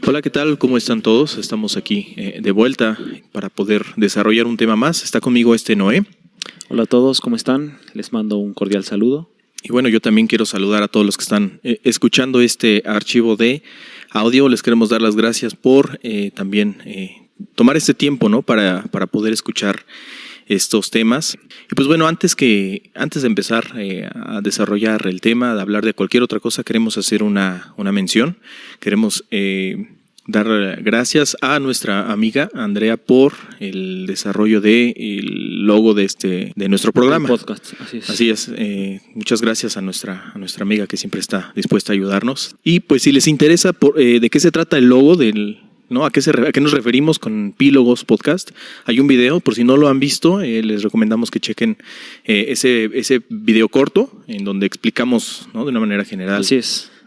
Hola, ¿qué tal? ¿Cómo están todos? Estamos aquí de vuelta para poder desarrollar un tema más. Está conmigo Noé. Hola a todos, ¿cómo están? Les mando un cordial saludo. Y bueno, yo también quiero saludar a todos los que están escuchando este archivo de audio. Les queremos dar las gracias por también tomar este tiempo, ¿no? para poder escuchar estos temas. Y pues bueno, antes de empezar a desarrollar el tema, de hablar de cualquier otra cosa, queremos hacer una mención. Queremos dar gracias a nuestra amiga Andrea por el desarrollo del logo de nuestro programa. El podcast, así es. Muchas gracias a nuestra amiga que siempre está dispuesta a ayudarnos. Y pues si les interesa de qué se trata el logo ¿no? ¿A qué nos referimos con Pílogos Podcast? Hay un video, por si no lo han visto, les recomendamos que chequen ese video corto en donde explicamos, ¿no? De una manera general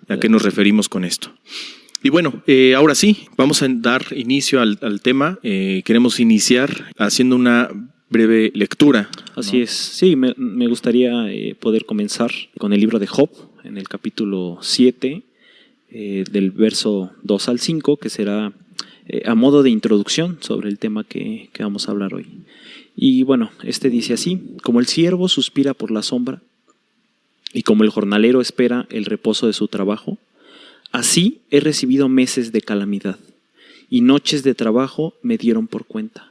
a qué nos referimos con esto. Y bueno, ahora sí, vamos a dar inicio al tema. Queremos iniciar haciendo una breve lectura, ¿no? Así es. Sí, me gustaría poder comenzar con el libro de Job, en el capítulo 7, del verso 2 al 5, que será a modo de introducción sobre el tema que vamos a hablar hoy. Y bueno, dice así: como el siervo suspira por la sombra y como el jornalero espera el reposo de su trabajo, así he recibido meses de calamidad y noches de trabajo me dieron por cuenta.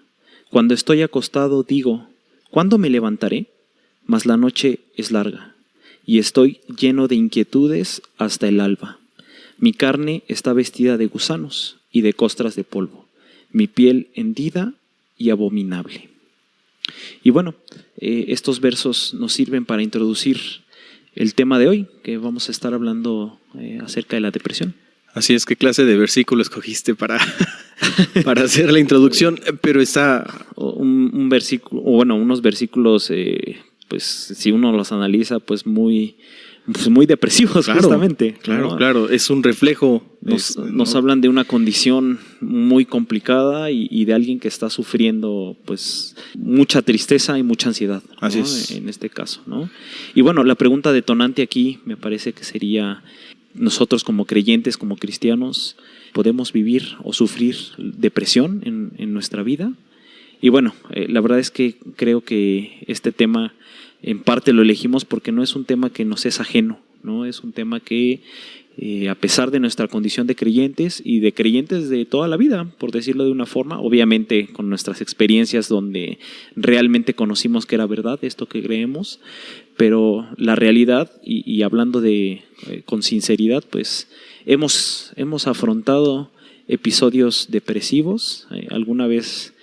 Cuando estoy acostado digo, ¿cuándo me levantaré? Mas la noche es larga y estoy lleno de inquietudes hasta el alba. Mi carne está vestida de gusanos y de costras de polvo, mi piel hendida y abominable. Y bueno, estos versos nos sirven para introducir el tema de hoy, que vamos a estar hablando acerca de la depresión. Así es, ¿qué clase de versículo escogiste para hacer la introducción? Pero está un versículo, o bueno, unos versículos, pues si uno los analiza, pues muy depresivos, claro, justamente. Claro, es un reflejo. Nos hablan de una condición muy complicada y de alguien que está sufriendo pues mucha tristeza y mucha ansiedad, ¿no? Así es. En este caso, ¿no? Y bueno, la pregunta detonante aquí me parece que sería: nosotros como creyentes, como cristianos, ¿podemos vivir o sufrir depresión en nuestra vida? Y bueno, la verdad es que creo que este tema en parte lo elegimos porque no es un tema que nos es ajeno, ¿no? Es un tema que a pesar de nuestra condición de creyentes y de creyentes de toda la vida, por decirlo de una forma, obviamente con nuestras experiencias donde realmente conocimos que era verdad esto que creemos, pero la realidad, y hablando con sinceridad, pues hemos afrontado episodios depresivos. Alguna vez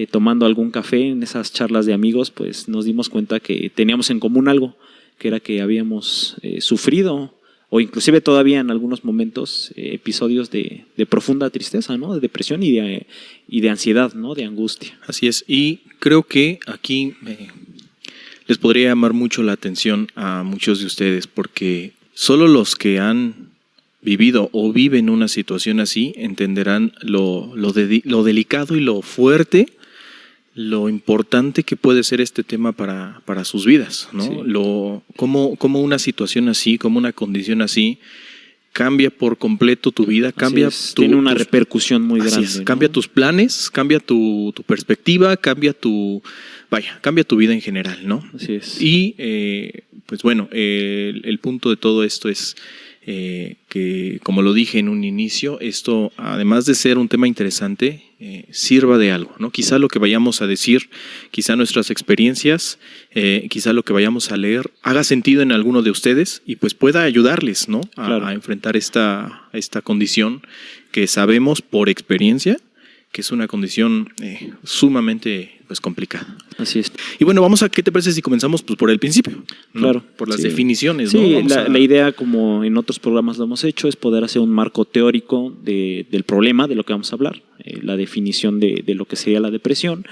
tomando algún café en esas charlas de amigos, pues nos dimos cuenta que teníamos en común algo, que era que habíamos sufrido, o inclusive todavía en algunos momentos, episodios de profunda tristeza, ¿no? De depresión y de ansiedad, ¿no? De angustia. Así es, y creo que aquí les podría llamar mucho la atención a muchos de ustedes, porque solo los que han vivido o viven una situación así entenderán lo delicado y lo fuerte, lo importante que puede ser este tema para sus vidas, ¿no? Sí. Cómo una situación así, como una condición así, cambia por completo tu vida, tiene una repercusión muy grande, ¿no? Cambia tus planes, cambia tu perspectiva, cambia tu vida en general, ¿no? Así es. Y pues bueno, el punto de todo esto es que, como lo dije en un inicio, esto, además de ser un tema interesante, sirva de algo, ¿no? Quizá lo que vayamos a decir, quizá nuestras experiencias, quizá lo que vayamos a leer haga sentido en alguno de ustedes y pues pueda ayudarles, ¿no? a enfrentar esta condición que sabemos por experiencia que es una condición sumamente pues complicada. Así es. Y bueno, ¿qué te parece si comenzamos pues por el principio? ¿No? Claro. Por las definiciones, sí, ¿no? La idea, como en otros programas lo hemos hecho, es poder hacer un marco teórico del problema, de lo que vamos a hablar, la definición de lo que sería la depresión.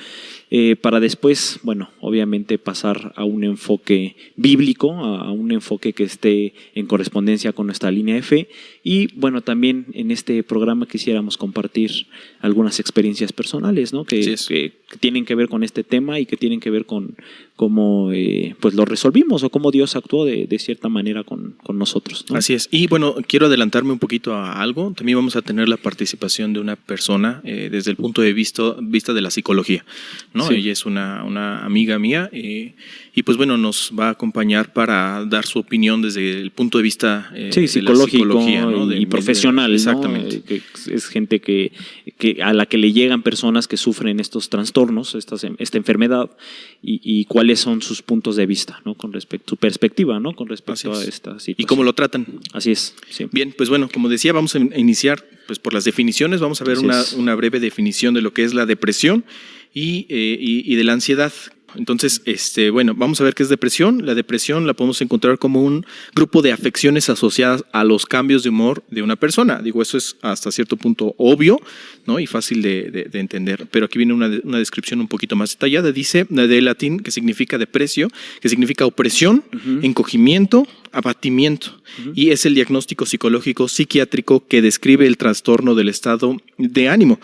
para después, bueno, obviamente pasar a un enfoque bíblico, a un enfoque que esté en correspondencia con nuestra línea de fe. Y bueno, también en este programa quisiéramos compartir algunas experiencias personales, ¿no? que tienen que ver con este tema y que tienen que ver con cómo pues lo resolvimos o cómo Dios actuó de cierta manera con nosotros, ¿no? Así es. Y bueno, quiero adelantarme un poquito a algo. También vamos a tener la participación de una persona desde el punto de vista de la psicología, ¿no? Sí. Ella es una amiga mía y pues bueno, nos va a acompañar para dar su opinión desde el punto de vista de psicológico, la psicología, ¿no? y profesional, exactamente. ¿no? Que es gente que a la que le llegan personas que sufren estos trastornos, esta enfermedad, y cuáles son sus puntos de vista, ¿no? Con respecto, su perspectiva, ¿no? Con respecto a esta situación. Y cómo lo tratan. Así es. Sí. Bien, pues bueno, como decía, vamos a iniciar pues por las definiciones. Vamos a ver una breve definición de lo que es la depresión y de la ansiedad. Entonces, bueno, vamos a ver qué es depresión. La depresión la podemos encontrar como un grupo de afecciones asociadas a los cambios de humor de una persona. Digo, eso es hasta cierto punto obvio, ¿no? Y fácil de entender. Pero aquí viene una descripción un poquito más detallada. Dice, de latín, que significa depresio, que significa opresión, encogimiento, abatimiento. Y es el diagnóstico psicológico psiquiátrico que describe el trastorno del estado de ánimo.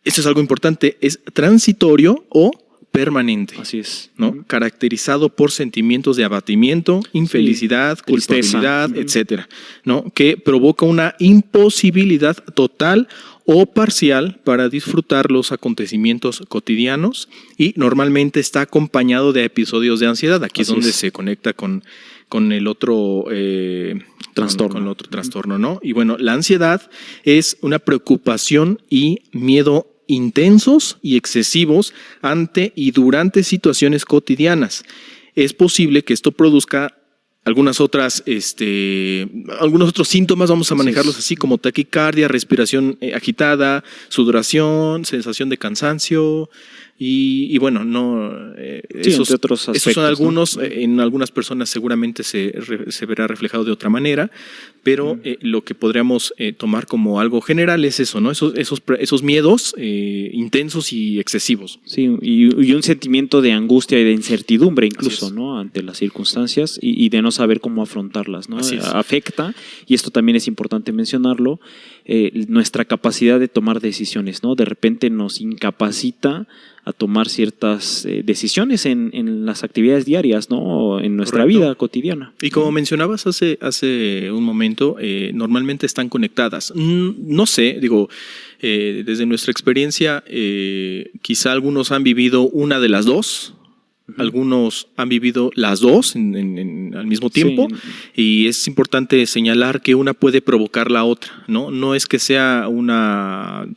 Esto es algo importante. Es transitorio o permanente. Así es. ¿No? Caracterizado por sentimientos de abatimiento, infelicidad, culpabilidad, etcétera, ¿no? Que provoca una imposibilidad total o parcial para disfrutar los acontecimientos cotidianos y normalmente está acompañado de episodios de ansiedad. Aquí es donde se conecta con el otro trastorno. Con el otro trastorno, ¿no? Y bueno, la ansiedad es una preocupación y miedo intensos y excesivos ante y durante situaciones cotidianas. Es posible que esto produzca algunos otros síntomas, vamos a manejarlos así como taquicardia, respiración agitada, sudoración, sensación de cansancio y bueno, esos otros aspectos, esos son algunos, ¿no? En algunas personas seguramente se verá reflejado de otra manera, pero lo que podríamos tomar como algo general es eso, ¿no? Esos miedos intensos y excesivos. Sí, y un sentimiento de angustia y de incertidumbre incluso, ¿no? Ante las circunstancias y de no saber cómo afrontarlas, ¿no? Afecta, y esto también es importante mencionarlo, nuestra capacidad de tomar decisiones, ¿no? De repente nos incapacita a tomar ciertas decisiones en las actividades diarias, ¿no? En nuestra vida cotidiana. Y como mencionabas hace un momento, normalmente están conectadas. No sé, digo, desde nuestra experiencia, quizá algunos han vivido una de las dos. Algunos han vivido las dos al mismo tiempo, y es importante señalar que una puede provocar la otra, ¿no? No es que sea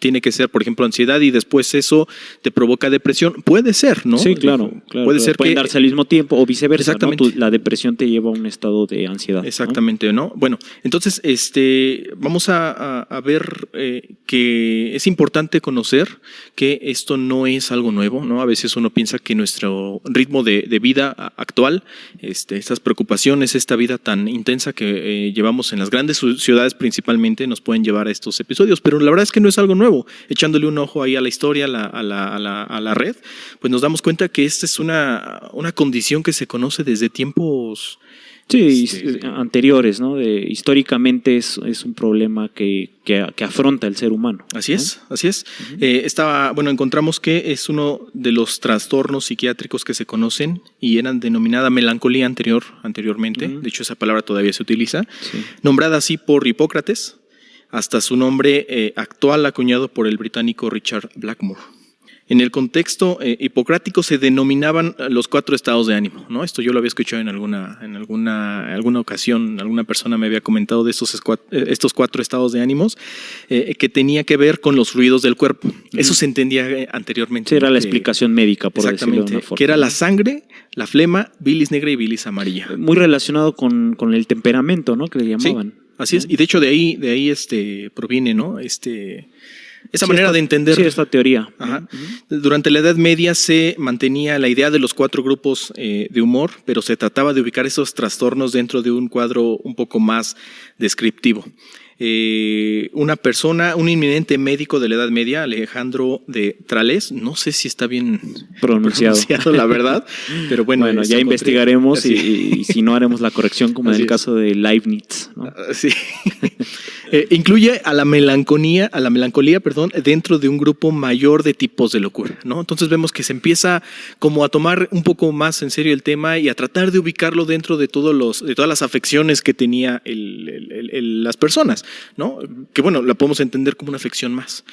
tiene que ser, por ejemplo, ansiedad y después eso te provoca depresión. Puede ser, ¿no? Sí, claro. Puede ser pueden darse al mismo tiempo o viceversa. Exactamente. ¿No? La depresión te lleva a un estado de ansiedad. Exactamente, ¿no? Bueno, entonces vamos a ver que es importante conocer que esto no es algo nuevo, ¿no? A veces uno piensa que nuestro ritmo de vida actual, estas preocupaciones, esta vida tan intensa que llevamos en las grandes ciudades principalmente, nos pueden llevar a estos episodios, pero la verdad es que no es algo nuevo. Echándole un ojo ahí a la historia, a la red, pues nos damos cuenta que esta es una condición que se conoce desde tiempos anteriores, ¿no? Históricamente es un problema que afronta el ser humano. Así es. Encontramos que es uno de los trastornos psiquiátricos que se conocen y eran denominada melancolía anteriormente. De hecho, esa palabra todavía se utiliza. Nombrada así por Hipócrates, hasta su nombre actual acuñado por el británico Richard Blackmore. En el contexto hipocrático se denominaban los 4 estados de ánimo, ¿no? Esto yo lo había escuchado en alguna ocasión. Alguna persona me había comentado de estos 4 estados de ánimos que tenía que ver con los fluidos del cuerpo. Eso se entendía anteriormente. Sí, era la explicación médica, por decirlo de una forma. Que era la sangre, la flema, bilis negra y bilis amarilla. Muy relacionado con el temperamento, ¿no? Que le llamaban. Sí, así es. Y de hecho de ahí proviene, ¿no? Esa manera de entender. Sí, esta teoría. Ajá. Durante la Edad Media se mantenía la idea de los 4 grupos de humor, pero se trataba de ubicar esos trastornos dentro de un cuadro un poco más descriptivo. una persona, un inminente médico de la Edad Media, Alejandro de Tralles, no sé si está bien pronunciado la verdad, pero bueno, ya investigaremos y si no haremos la corrección como en el caso de Leibniz, ¿no? Sí. Incluye a la melancolía, dentro de un grupo mayor de tipos de locura, ¿no? Entonces vemos que se empieza como a tomar un poco más en serio el tema y a tratar de ubicarlo dentro de todas las afecciones que tenía las personas, ¿no? Que bueno, la podemos entender como una afección más,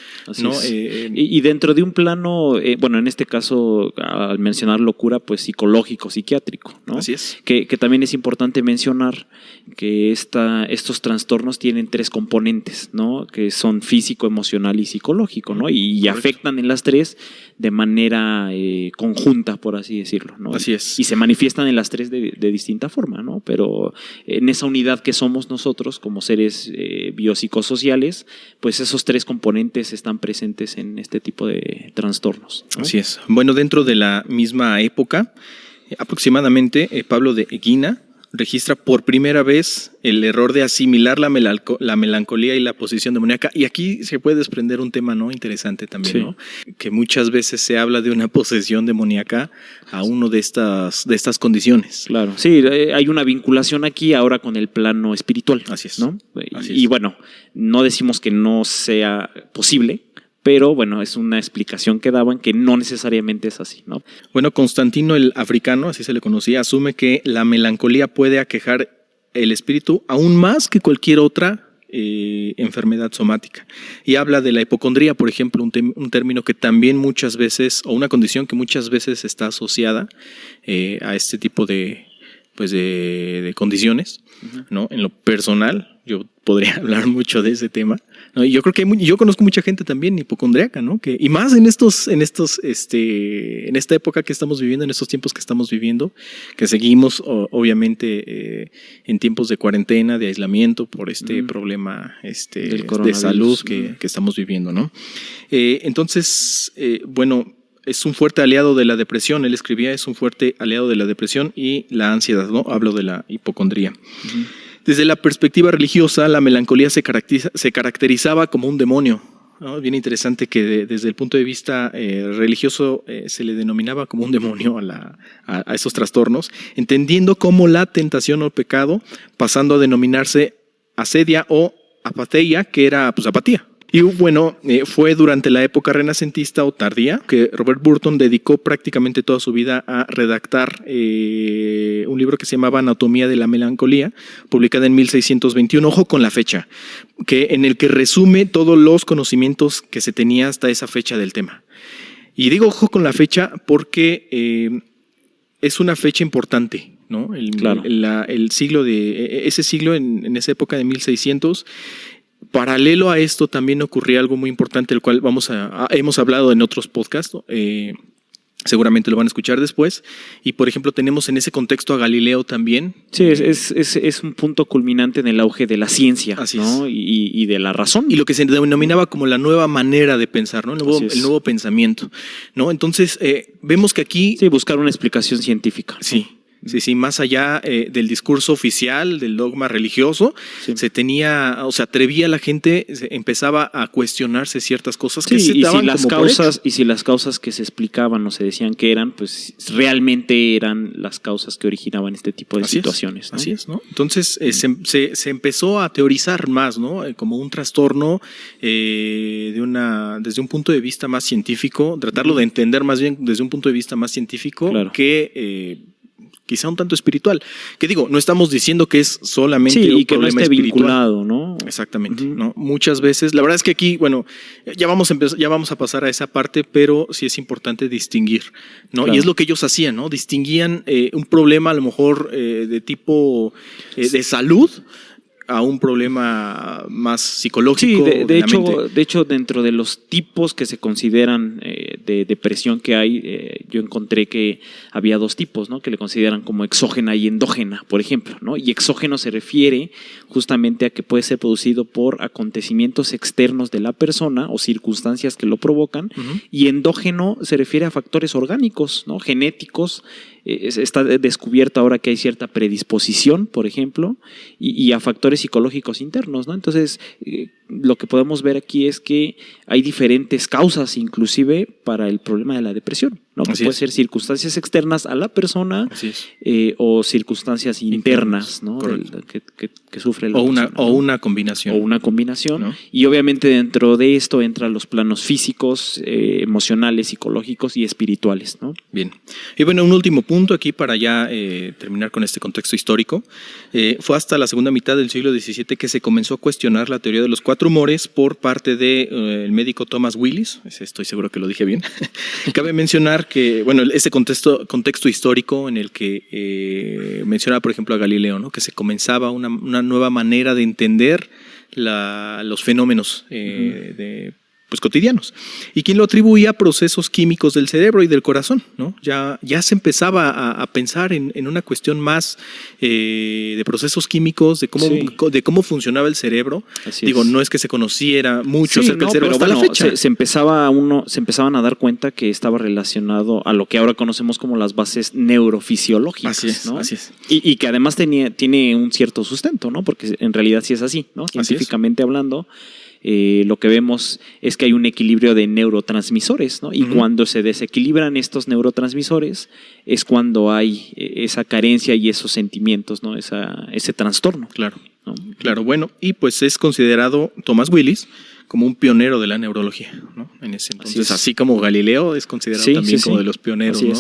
¿no? Y dentro de un plano, en este caso, al mencionar locura, pues psicológico, psiquiátrico, ¿no? Así es. Que también es importante mencionar que estos trastornos tienen 3 componentes, ¿no? Que son físico, emocional y psicológico, ¿no? Y afectan en las 3 de manera conjunta, por así decirlo, ¿no? Así es. Y se manifiestan en las 3 de distinta forma, ¿no? Pero en esa unidad que somos nosotros como seres biopsicosociales, pues esos 3 componentes están presentes en este tipo de trastornos, ¿no? Así es. Bueno, dentro de la misma época, aproximadamente, Pablo de Egina registra por primera vez el error de asimilar la melancolía y la posesión demoníaca. Y aquí se puede desprender un tema, ¿no?, interesante también, sí, ¿no? Que muchas veces se habla de una posesión demoníaca a uno de estas condiciones. Claro, sí, hay una vinculación aquí ahora con el plano espiritual. Así es, ¿no? Y bueno, no decimos que no sea posible, pero bueno, es una explicación que daban que no necesariamente es así, ¿no? Bueno, Constantino el Africano, así se le conocía, asume que la melancolía puede aquejar el espíritu aún más que cualquier otra enfermedad somática. Y habla de la hipocondría, por ejemplo, un término que también muchas veces, o una condición que muchas veces está asociada a este tipo de condiciones, ¿no? En lo personal, yo podría hablar mucho de ese tema, ¿no? Y yo creo que yo conozco mucha gente también hipocondríaca, ¿no? Y más en esta época que estamos viviendo, en estos tiempos que estamos viviendo, que seguimos obviamente en tiempos de cuarentena, de aislamiento por este problema de salud que estamos viviendo, ¿no? Entonces, bueno, es un fuerte aliado de la depresión. Él escribía, es un fuerte aliado de la depresión y la ansiedad, ¿no? Hablo de la hipocondría. Desde la perspectiva religiosa, la melancolía se caracterizaba como un demonio, ¿no? Bien interesante que desde el punto de vista religioso se le denominaba como un demonio a esos trastornos, entendiendo como la tentación o pecado, pasando a denominarse asedia o apatheia, que era pues apatía. Y bueno, fue durante la época renacentista o tardía que Robert Burton dedicó prácticamente toda su vida a redactar un libro que se llamaba Anatomía de la Melancolía, publicada en 1621, ojo con la fecha, en el que resume todos los conocimientos que se tenía hasta esa fecha del tema. Y digo ojo con la fecha porque es una fecha importante, ¿no? El siglo ese siglo en esa época de 1600. Paralelo a esto también ocurría algo muy importante, el cual hemos hablado en otros podcasts, seguramente lo van a escuchar después, y por ejemplo tenemos en ese contexto a Galileo también. Sí, es un punto culminante en el auge de la ciencia, ¿no? Y de la razón. Y lo que se denominaba como la nueva manera de pensar, ¿no? El nuevo pensamiento, ¿no? Entonces vemos que aquí... Sí, buscar una explicación científica, ¿no? Sí. Sí, más allá del discurso oficial, del dogma religioso, se atrevía la gente, empezaba a cuestionarse ciertas cosas que se daban como por hecho. Y si las causas que se explicaban o se decían que eran, pues realmente eran las causas que originaban este tipo de situaciones, ¿no? Así es, ¿no? Entonces se empezó a teorizar más, ¿no? Como un trastorno desde un punto de vista más científico, tratarlo de entender más bien desde un punto de vista más científico, claro, que quizá un tanto espiritual. Que digo, no estamos diciendo que es solamente un problema no esté espiritual. Vinculado, ¿no? Exactamente, ¿no? Muchas veces, la verdad es que aquí, bueno, ya vamos a pasar a esa parte, pero sí es importante distinguir, ¿no? Claro. Y es lo que ellos hacían, ¿no? Distinguían un problema a lo mejor de tipo de salud a un problema más psicológico. Sí, de hecho, dentro de los tipos que se consideran de depresión que hay, yo encontré que había 2 tipos, ¿no? Que le consideran como exógena y endógena, por ejemplo, ¿no? Y exógeno se refiere justamente a que puede ser producido por acontecimientos externos de la persona o circunstancias que lo provocan, y endógeno se refiere a factores orgánicos, ¿no? Genéticos, está descubierto ahora que hay cierta predisposición, por ejemplo, y a factores psicológicos internos, ¿no? Entonces, lo que podemos ver aquí es que hay diferentes causas, inclusive, para el problema de la depresión, ¿no? Que puede ser circunstancias externas a la persona o circunstancias internas, ¿no? Que sufre la persona, ¿no? O una combinación. O una combinación. ¿No? Y obviamente dentro de esto entran los planos físicos, emocionales, psicológicos y espirituales, ¿no? Bien. Y bueno, un último punto aquí para ya terminar con este contexto histórico. Fue hasta la segunda mitad del siglo XVII que se comenzó a cuestionar la teoría de los 4 humores por parte del médico Thomas Willis. Estoy seguro que lo dije bien. Cabe mencionar que, bueno, este contexto histórico en el que menciona, por ejemplo, a Galileo, ¿no? Que se comenzaba una nueva manera de entender los fenómenos pues cotidianos, y quien lo atribuía a procesos químicos del cerebro y del corazón, ¿no? Ya se empezaba a pensar en una cuestión más de procesos químicos, de cómo funcionaba el cerebro. Digo, no es que se conociera mucho acerca del cerebro hasta la fecha. Se empezaban a dar cuenta que estaba relacionado a lo que ahora conocemos como las bases neurofisiológicas. Así es, ¿no? así es. Y que además tiene un cierto sustento, ¿no? Porque en realidad sí es así, ¿no? Científicamente hablando. Lo que vemos es que hay un equilibrio de neurotransmisores, ¿no? Y cuando se desequilibran estos neurotransmisores es cuando hay esa carencia y esos sentimientos, ¿no? Ese trastorno. Claro, ¿no? Claro, bueno, y pues es considerado Thomas Willis como un pionero de la neurología, ¿no? En ese entonces, así como Galileo es considerado también como de los pioneros, ¿no?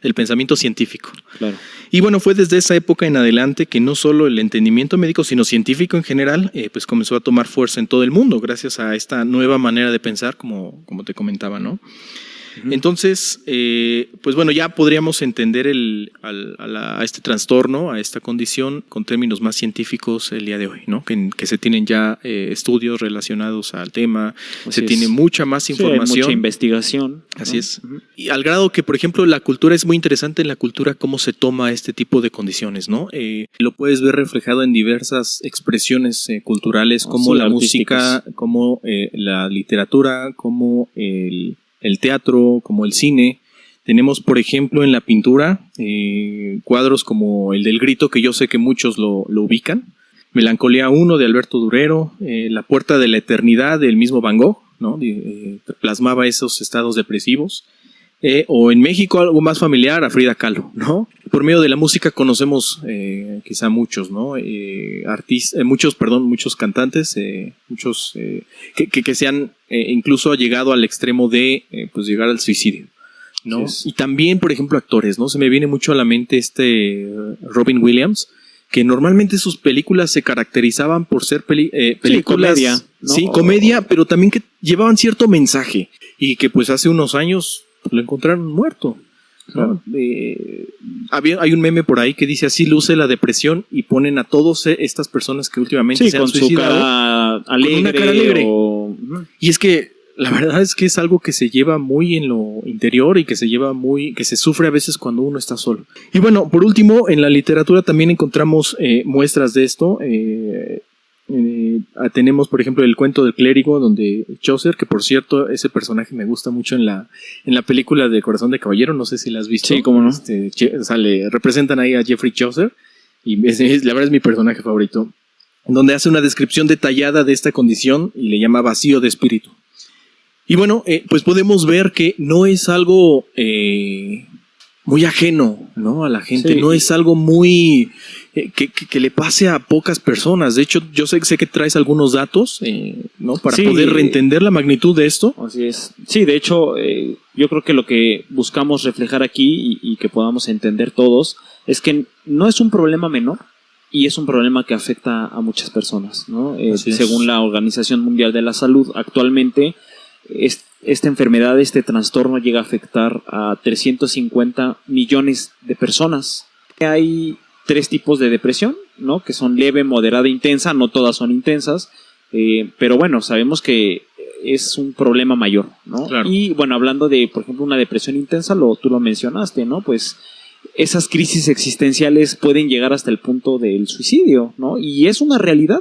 Del pensamiento científico. Claro. Y bueno, fue desde esa época en adelante que no solo el entendimiento médico, sino científico en general, pues comenzó a tomar fuerza en todo el mundo gracias a esta nueva manera de pensar, como te comentaba, ¿no? Entonces, pues bueno, ya podríamos entender a este trastorno, a esta condición, con términos más científicos el día de hoy, ¿no? Que se tienen ya estudios relacionados al tema, tiene mucha más información. Hay mucha investigación. Así es. Y al grado que, por ejemplo, la cultura es muy interesante en la cultura cómo se toma este tipo de condiciones, ¿no? Lo puedes ver reflejado en diversas expresiones culturales, como la música, como la literatura, como el teatro, como el cine. Tenemos, por ejemplo, en la pintura, cuadros como el del Grito, que yo sé que muchos lo ubican. Melancolía 1 de Alberto Durero, La Puerta de la Eternidad del mismo Van Gogh, ¿no? Plasmaba esos estados depresivos. O en México, algo más familiar, a Frida Kahlo, ¿no? Por medio de la música conocemos quizá muchos, ¿no? Muchos cantantes, muchos que se han incluso llegado al extremo de pues llegar al suicidio, ¿no? Sí. Y también, por ejemplo, actores, ¿no? Se me viene mucho a la mente Robin Williams, que normalmente sus películas se caracterizaban por ser películas comedia, ¿no? Sí, comedia, pero también que llevaban cierto mensaje y que pues hace unos años lo encontraron muerto, ¿no? Hay un meme por ahí que dice: así luce la depresión, y ponen a todas estas personas que últimamente se han suicidado con una cara alegre. Y es que la verdad es que es algo que se lleva muy en lo interior y que se sufre a veces cuando uno está solo. Y bueno, por último, en la literatura también encontramos muestras de esto. Tenemos, por ejemplo, el cuento del clérigo, donde Chaucer, que por cierto ese personaje me gusta mucho en la película de Corazón de Caballero, no sé si la has visto. Sí, cómo no. Representan ahí a Geoffrey Chaucer y la verdad es mi personaje favorito, donde hace una descripción detallada de esta condición y le llama vacío de espíritu. Y bueno, pues podemos ver que no es algo muy ajeno, ¿no? A la gente, sí. No es algo muy que le pase a pocas personas. De hecho, yo sé que traes algunos datos, ¿no? Para poder entender la magnitud de esto. Así es. Sí, de hecho, yo creo que lo que buscamos reflejar aquí y que podamos entender todos es que no es un problema menor y es un problema que afecta a muchas personas, ¿no? Según la Organización Mundial de la Salud, actualmente esta enfermedad, este trastorno llega a afectar a 350 millones de personas. Hay 3 tipos de depresión, ¿no? Que son leve, moderada e intensa. No todas son intensas, pero bueno, sabemos que es un problema mayor, ¿no? Claro. Y bueno, hablando de, por ejemplo, una depresión intensa, tú lo mencionaste, ¿no? Pues esas crisis existenciales pueden llegar hasta el punto del suicidio, ¿no? Y es una realidad.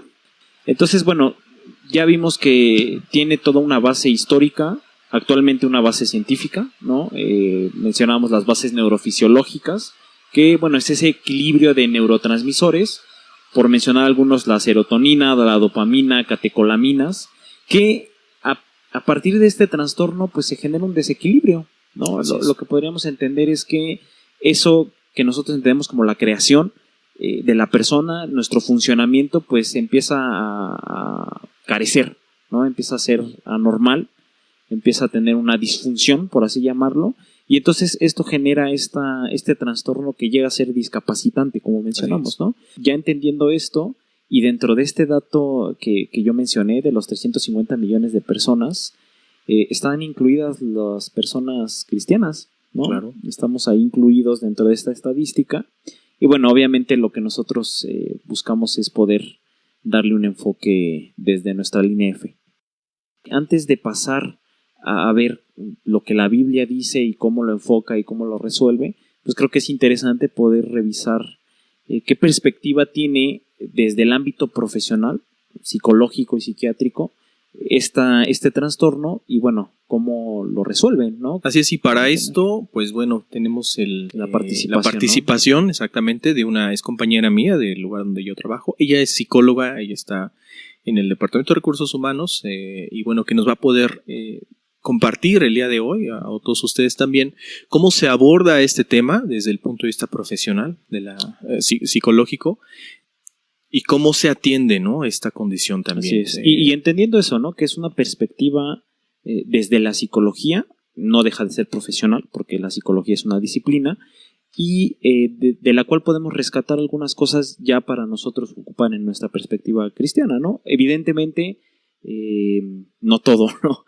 Entonces, bueno, ya vimos que tiene toda una base histórica actualmente una base científica, ¿no? Mencionábamos las bases neurofisiológicas, que bueno, es ese equilibrio de neurotransmisores, por mencionar algunos, la serotonina, la dopamina, catecolaminas, que a partir de este trastorno pues se genera un desequilibrio, ¿no? Lo que podríamos entender es que eso que nosotros entendemos como la creación de la persona, nuestro funcionamiento pues empieza a carecer, ¿no? Empieza a ser anormal, empieza a tener una disfunción, por así llamarlo, y entonces esto genera este trastorno que llega a ser discapacitante, como mencionamos, ¿no? Ya entendiendo esto, y dentro de este dato que yo mencioné, de los 350 millones de personas, están incluidas las personas cristianas, ¿no? Claro. Estamos ahí incluidos dentro de esta estadística. Y bueno, obviamente lo que nosotros buscamos es poder darle un enfoque desde nuestra línea de fe. Antes de pasar a ver lo que la Biblia dice y cómo lo enfoca y cómo lo resuelve, pues creo que es interesante poder revisar qué perspectiva tiene desde el ámbito profesional, psicológico y psiquiátrico, este trastorno y bueno, cómo lo resuelven, ¿no? Así es, y para esto, pues bueno, tenemos la participación, ¿no? Exactamente, de una ex compañera mía del lugar donde yo trabajo. Ella es psicóloga, ella está en el Departamento de Recursos Humanos y bueno, que nos va a poder compartir el día de hoy, a todos ustedes también, cómo se aborda este tema desde el punto de vista profesional, de la psicológico, y cómo se atiende, ¿no?, esta condición también. Así es. Y entendiendo eso, ¿no?, que es una perspectiva desde la psicología, no deja de ser profesional, porque la psicología es una disciplina, y de la cual podemos rescatar algunas cosas ya para nosotros ocupar en nuestra perspectiva cristiana, ¿no? Evidentemente, no todo, ¿no?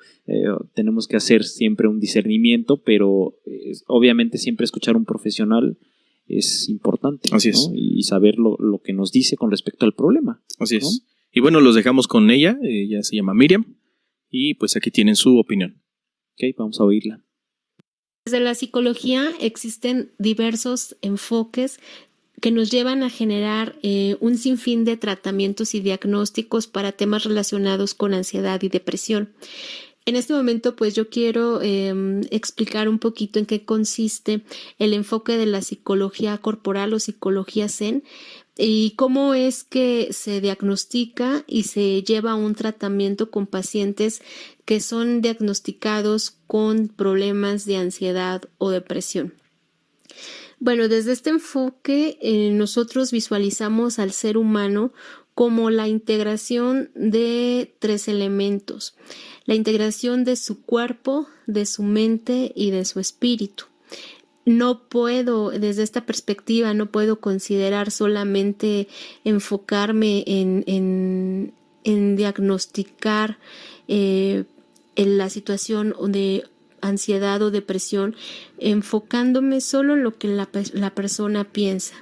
Tenemos que hacer siempre un discernimiento, pero obviamente siempre escuchar a un profesional es importante. Así es. ¿no? Y saber lo que nos dice con respecto al problema. Así es. ¿no? Y bueno, los dejamos con ella se llama Miriam, y pues aquí tienen su opinión. Ok, vamos a oírla. Desde la psicología existen diversos enfoques que nos llevan a generar un sinfín de tratamientos y diagnósticos para temas relacionados con ansiedad y depresión. En este momento, pues yo quiero explicar un poquito en qué consiste el enfoque de la psicología corporal o psicología Zen y cómo es que se diagnostica y se lleva un tratamiento con pacientes que son diagnosticados con problemas de ansiedad o depresión. Bueno, desde este enfoque nosotros visualizamos al ser humano como la integración de tres elementos: la integración de su cuerpo, de su mente y de su espíritu. No puedo, desde esta perspectiva, no puedo considerar solamente enfocarme en diagnosticar en la situación de ansiedad o depresión, enfocándome solo en lo que la persona piensa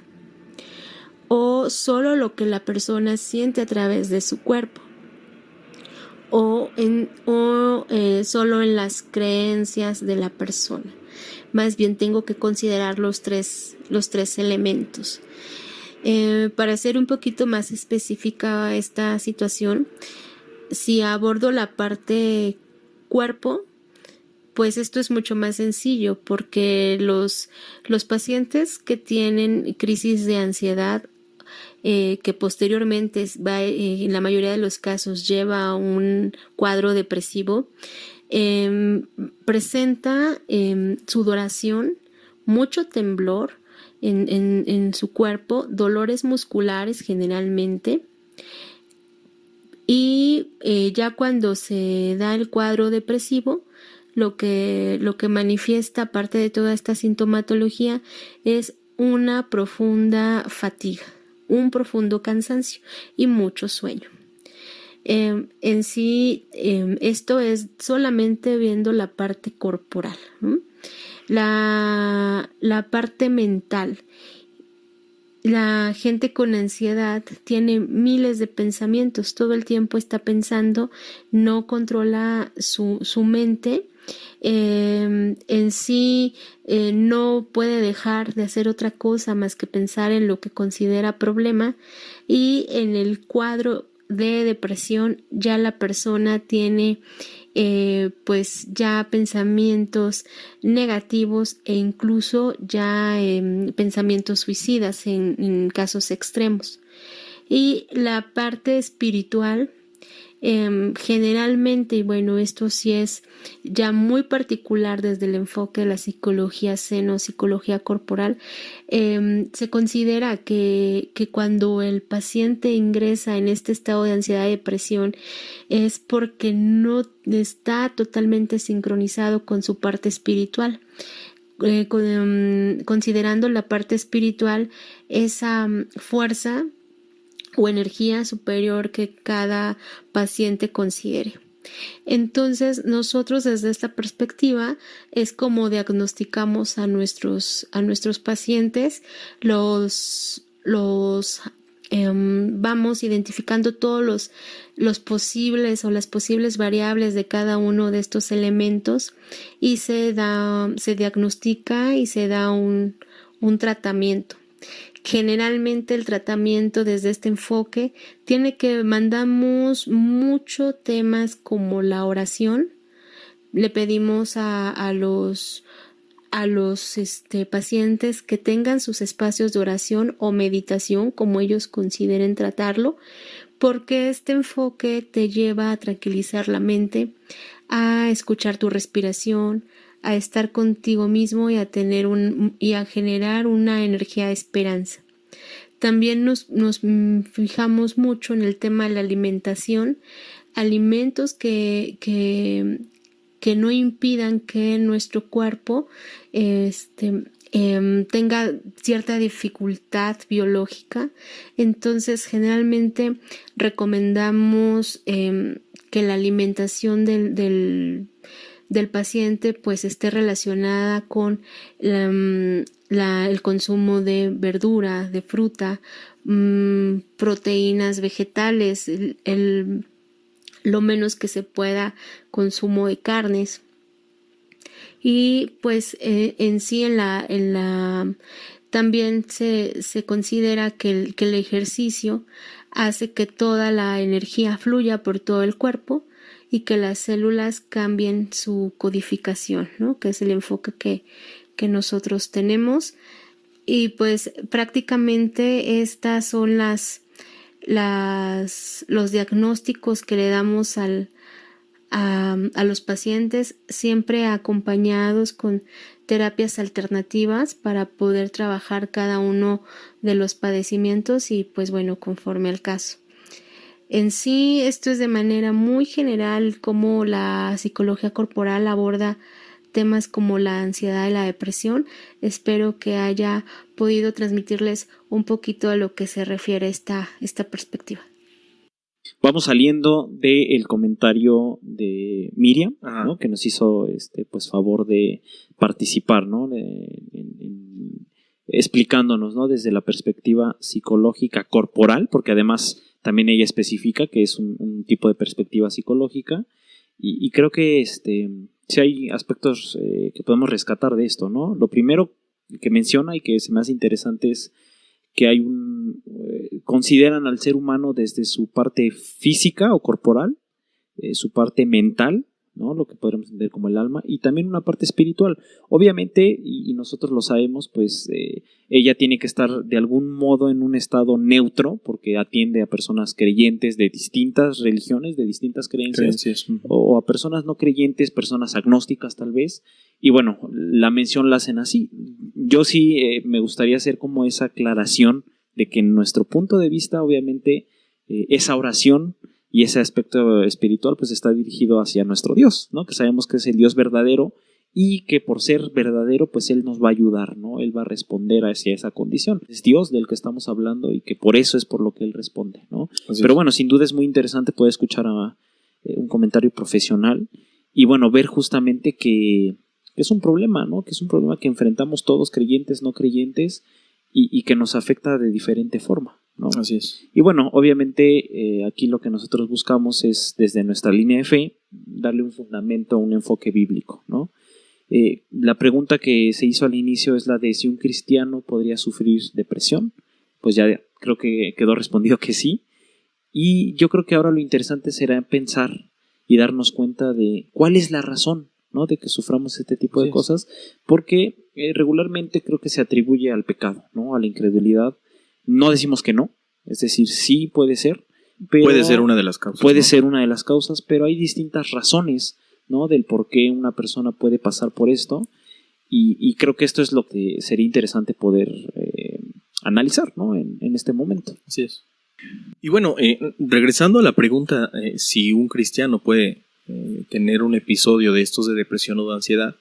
o solo lo que la persona siente a través de su cuerpo o solo en las creencias de la persona. Más bien tengo que considerar los tres elementos. Para ser un poquito más específica esta situación, si abordo la parte cuerpo, pues esto es mucho más sencillo porque los pacientes que tienen crisis de ansiedad que posteriormente en la mayoría de los casos lleva a un cuadro depresivo, presenta sudoración, mucho temblor en su cuerpo, dolores musculares generalmente, y ya cuando se da el cuadro depresivo, lo que manifiesta, aparte de toda esta sintomatología, es una profunda fatiga, un profundo cansancio y mucho sueño. En sí, esto es solamente viendo la parte corporal. La parte mental. La gente con ansiedad tiene miles de pensamientos, todo el tiempo está pensando, no controla su mente. En sí no puede dejar de hacer otra cosa más que pensar en lo que considera problema, y en el cuadro de depresión ya la persona tiene pues ya pensamientos negativos e incluso ya pensamientos suicidas en casos extremos. Y la parte espiritual, generalmente, y bueno, esto sí es ya muy particular desde el enfoque de la psicología seno, psicología corporal, se considera que cuando el paciente ingresa en este estado de ansiedad y depresión es porque no está totalmente sincronizado con su parte espiritual. Considerando la parte espiritual esa fuerza o energía superior que cada paciente considere. Entonces, nosotros desde esta perspectiva es como diagnosticamos a nuestros pacientes, vamos identificando todos los posibles o las posibles variables de cada uno de estos elementos y se diagnostica y se da un tratamiento. Generalmente el tratamiento desde este enfoque tiene que mandamos mucho temas como la oración. Le pedimos a los pacientes que tengan sus espacios de oración o meditación, como ellos consideren tratarlo, porque este enfoque te lleva a tranquilizar la mente, a escuchar tu respiración, a estar contigo mismo y a generar una energía de esperanza. También nos fijamos mucho en el tema de la alimentación, alimentos que no impidan que nuestro cuerpo tenga cierta dificultad biológica. Entonces, generalmente recomendamos que la alimentación del paciente pues esté relacionada con el consumo de verdura, de fruta, proteínas vegetales, lo menos que se pueda consumo de carnes. Y pues en sí también se considera que el ejercicio hace que toda la energía fluya por todo el cuerpo y que las células cambien su codificación, ¿no? Que es el enfoque que nosotros tenemos. Y pues prácticamente estas son los diagnósticos que le damos a los pacientes, siempre acompañados con terapias alternativas para poder trabajar cada uno de los padecimientos y pues bueno, conforme al caso. En sí, esto es de manera muy general cómo la psicología corporal aborda temas como la ansiedad y la depresión. Espero que haya podido transmitirles un poquito a lo que se refiere esta perspectiva. Vamos saliendo del comentario de Miriam, ¿no? Que nos hizo pues favor de participar, ¿no? Explicándonos, ¿no? Desde la perspectiva psicológica corporal, porque además también ella especifica que es un tipo de perspectiva psicológica y creo que sí hay aspectos que podemos rescatar de esto, ¿no? Lo primero que menciona y que se me hace interesante es que hay consideran al ser humano desde su parte física o corporal, su parte mental, ¿no? Lo que podríamos entender como el alma, y también una parte espiritual. Obviamente, y nosotros lo sabemos, pues ella tiene que estar de algún modo en un estado neutro, porque atiende a personas creyentes de distintas religiones, de distintas creencias. O a personas no creyentes, personas agnósticas tal vez, y bueno, la mención la hacen así. Yo sí me gustaría hacer como esa aclaración de que en nuestro punto de vista, obviamente, esa oración y ese aspecto espiritual pues está dirigido hacia nuestro Dios, ¿no? Que sabemos que es el Dios verdadero y que por ser verdadero pues Él nos va a ayudar, ¿no? Él va a responder hacia esa condición. Es Dios del que estamos hablando y que por eso es por lo que Él responde, ¿no? Pero bueno, sin duda es muy interesante poder escuchar un comentario profesional y bueno, ver justamente que es un problema, ¿no? Que es un problema que enfrentamos todos, creyentes, no creyentes, y que nos afecta de diferente forma, ¿no? Así es. Y bueno, obviamente aquí lo que nosotros buscamos es desde nuestra línea de fe darle un fundamento, un enfoque bíblico, ¿no? La pregunta que se hizo al inicio es la de si un cristiano podría sufrir depresión. Pues ya creo que quedó respondido que sí. Y yo creo que ahora lo interesante será pensar y darnos cuenta de cuál es la razón, ¿no?, de que suframos este tipo de cosas, porque regularmente creo que se atribuye al pecado, ¿no?, a la incredulidad. No decimos que no, es decir, sí puede ser, pero puede ser una de las causas. Puede ¿no? ser una de las causas, pero hay distintas razones, ¿no?, del por qué una persona puede pasar por esto, y creo que esto es lo que sería interesante poder analizar, ¿no?, en este momento. Así es. Y bueno, regresando a la pregunta, si un cristiano puede tener un episodio de estos de depresión o de ansiedad,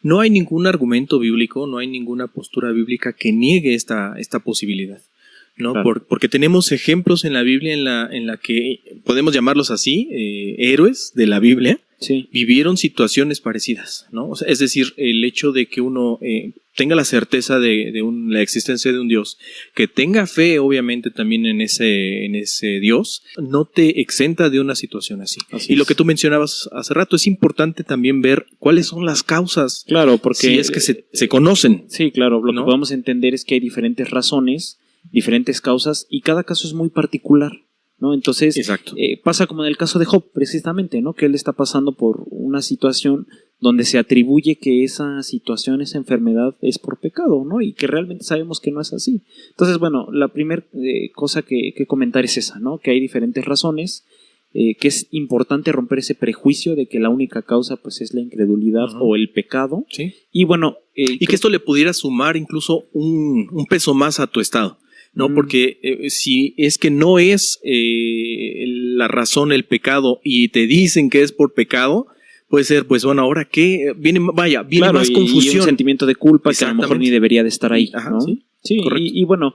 no hay ningún argumento bíblico, no hay ninguna postura bíblica que niegue esta posibilidad, ¿no? Claro. Porque tenemos ejemplos en la Biblia en la que podemos llamarlos así, héroes de la Biblia, Sí. vivieron situaciones parecidas, ¿no? O sea, es decir, el hecho de que uno tenga la certeza de la existencia de un Dios, que tenga fe obviamente también en ese Dios, no te exenta de una situación así. Y lo que tú mencionabas hace rato, es importante también ver cuáles son las causas. Claro, porque si es que se conocen. Sí, claro, lo ¿no? que podemos entender es que hay diferentes razones, diferentes causas, y cada caso es muy particular, ¿no? Entonces, pasa como en el caso de Job, precisamente, ¿no?, que él está pasando por una situación donde se atribuye que esa situación, esa enfermedad es por pecado, ¿no?, y que realmente sabemos que no es así. Entonces, bueno, la primera cosa que comentar es esa, ¿no?, que hay diferentes razones, que es importante romper ese prejuicio de que la única causa pues es la incredulidad o el pecado. Sí. Y bueno... y que esto le pudiera sumar incluso un peso más a tu estado, ¿no? Porque si es que no es la razón el pecado y te dicen que es por pecado, puede ser, pues bueno, ahora qué, viene claro, más confusión. Y un sentimiento de culpa que a lo mejor ni debería de estar ahí. Ajá, ¿no? Sí, y bueno,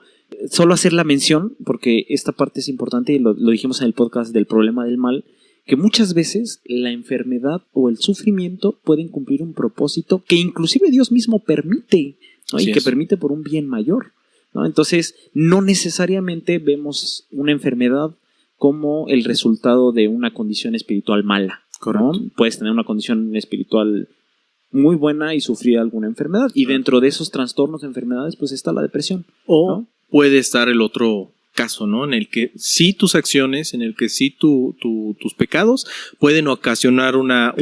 solo hacer la mención, porque esta parte es importante y lo dijimos en el podcast del problema del mal, que muchas veces la enfermedad o el sufrimiento pueden cumplir un propósito que inclusive Dios mismo permite, ¿no? Y que permite por un bien mayor, ¿no? Entonces, no necesariamente vemos una enfermedad como el resultado de una condición espiritual mala, ¿no? Puedes tener una condición espiritual muy buena y sufrir alguna enfermedad, y dentro de esos trastornos de enfermedades pues está la depresión. O ¿no? puede estar el otro caso, ¿no?, en el que sí tus acciones, en el que sí tus pecados pueden ocasionar una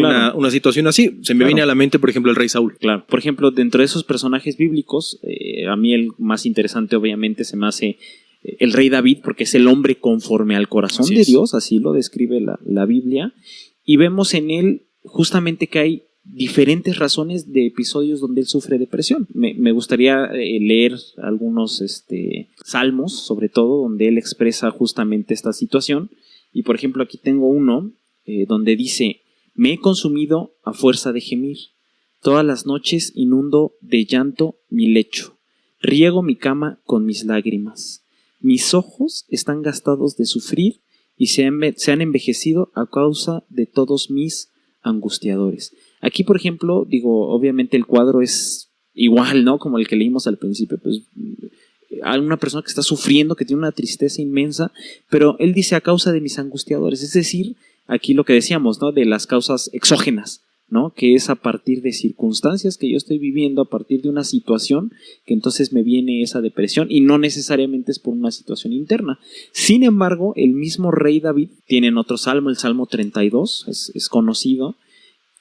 situación así. Se me viene a la mente, por ejemplo, el rey Saúl. Claro. Por ejemplo, dentro de esos personajes bíblicos, a mí el más interesante obviamente se me hace el rey David, porque es el hombre conforme al corazón de Dios, así lo describe la Biblia, y vemos en él justamente que hay diferentes razones de episodios donde él sufre depresión. Me gustaría leer algunos salmos, sobre todo, donde él expresa justamente esta situación. Y por ejemplo, aquí tengo uno donde dice: me he consumido a fuerza de gemir, todas las noches inundo de llanto mi lecho, riego mi cama con mis lágrimas, mis ojos están gastados de sufrir y se han envejecido a causa de todos mis angustiadores. Aquí, por ejemplo, digo, obviamente el cuadro es igual, ¿no?, como el que leímos al principio, pues hay una persona que está sufriendo, que tiene una tristeza inmensa, pero él dice a causa de mis angustiadores, es decir, aquí lo que decíamos, ¿no?, de las causas exógenas, ¿no?, que es a partir de circunstancias que yo estoy viviendo, a partir de una situación, que entonces me viene esa depresión, y no necesariamente es por una situación interna. Sin embargo, el mismo rey David tiene en otro salmo, el Salmo 32, es conocido,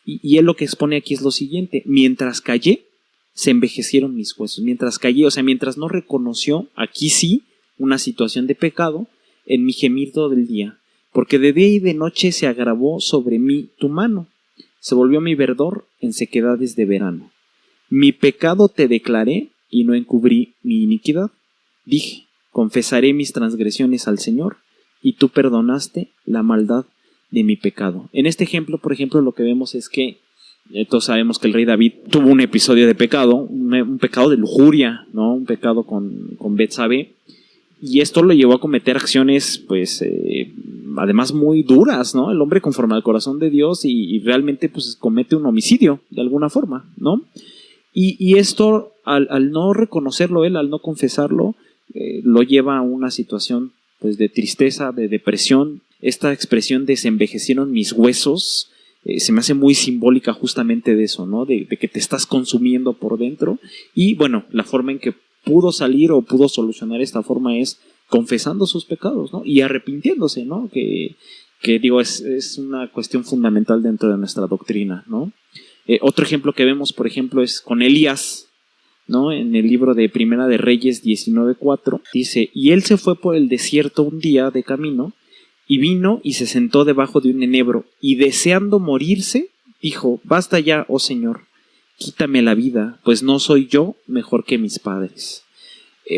y él lo que expone aquí es lo siguiente: mientras callé, se envejecieron mis huesos. Mientras callé, o sea, mientras no reconoció, aquí sí, una situación de pecado, en mi gemir todo el día, porque de día y de noche se agravó sobre mí tu mano, se volvió mi verdor en sequedades de verano. Mi pecado te declaré y no encubrí mi iniquidad. Dije: confesaré mis transgresiones al Señor, y tú perdonaste la maldad de mi pecado. En este ejemplo, por ejemplo, lo que vemos es que todos sabemos que el rey David tuvo un episodio de pecado, un pecado de lujuria, ¿no?, un pecado con Betsabé, y esto lo llevó a cometer acciones, pues, además muy duras, ¿no? El hombre conforme al corazón de Dios y realmente, pues, comete un homicidio de alguna forma, ¿no? Y esto, al no reconocerlo él, al no confesarlo, lo lleva a una situación, pues, de tristeza, de depresión. Esta expresión de se envejecieron mis huesos se me hace muy simbólica justamente de eso, ¿no? De que te estás consumiendo por dentro. Y bueno, la forma en que pudo salir o pudo solucionar esta forma es confesando sus pecados, ¿no?, y arrepintiéndose, ¿no? Que que digo, es una cuestión fundamental dentro de nuestra doctrina, ¿no? Otro ejemplo que vemos, por ejemplo, es con Elías, ¿no? En el libro de Primera de Reyes 19:4, dice: y él se fue por el desierto un día de camino, y vino y se sentó debajo de un enebro, y deseando morirse, dijo: basta ya, oh Señor, quítame la vida, pues no soy yo mejor que mis padres.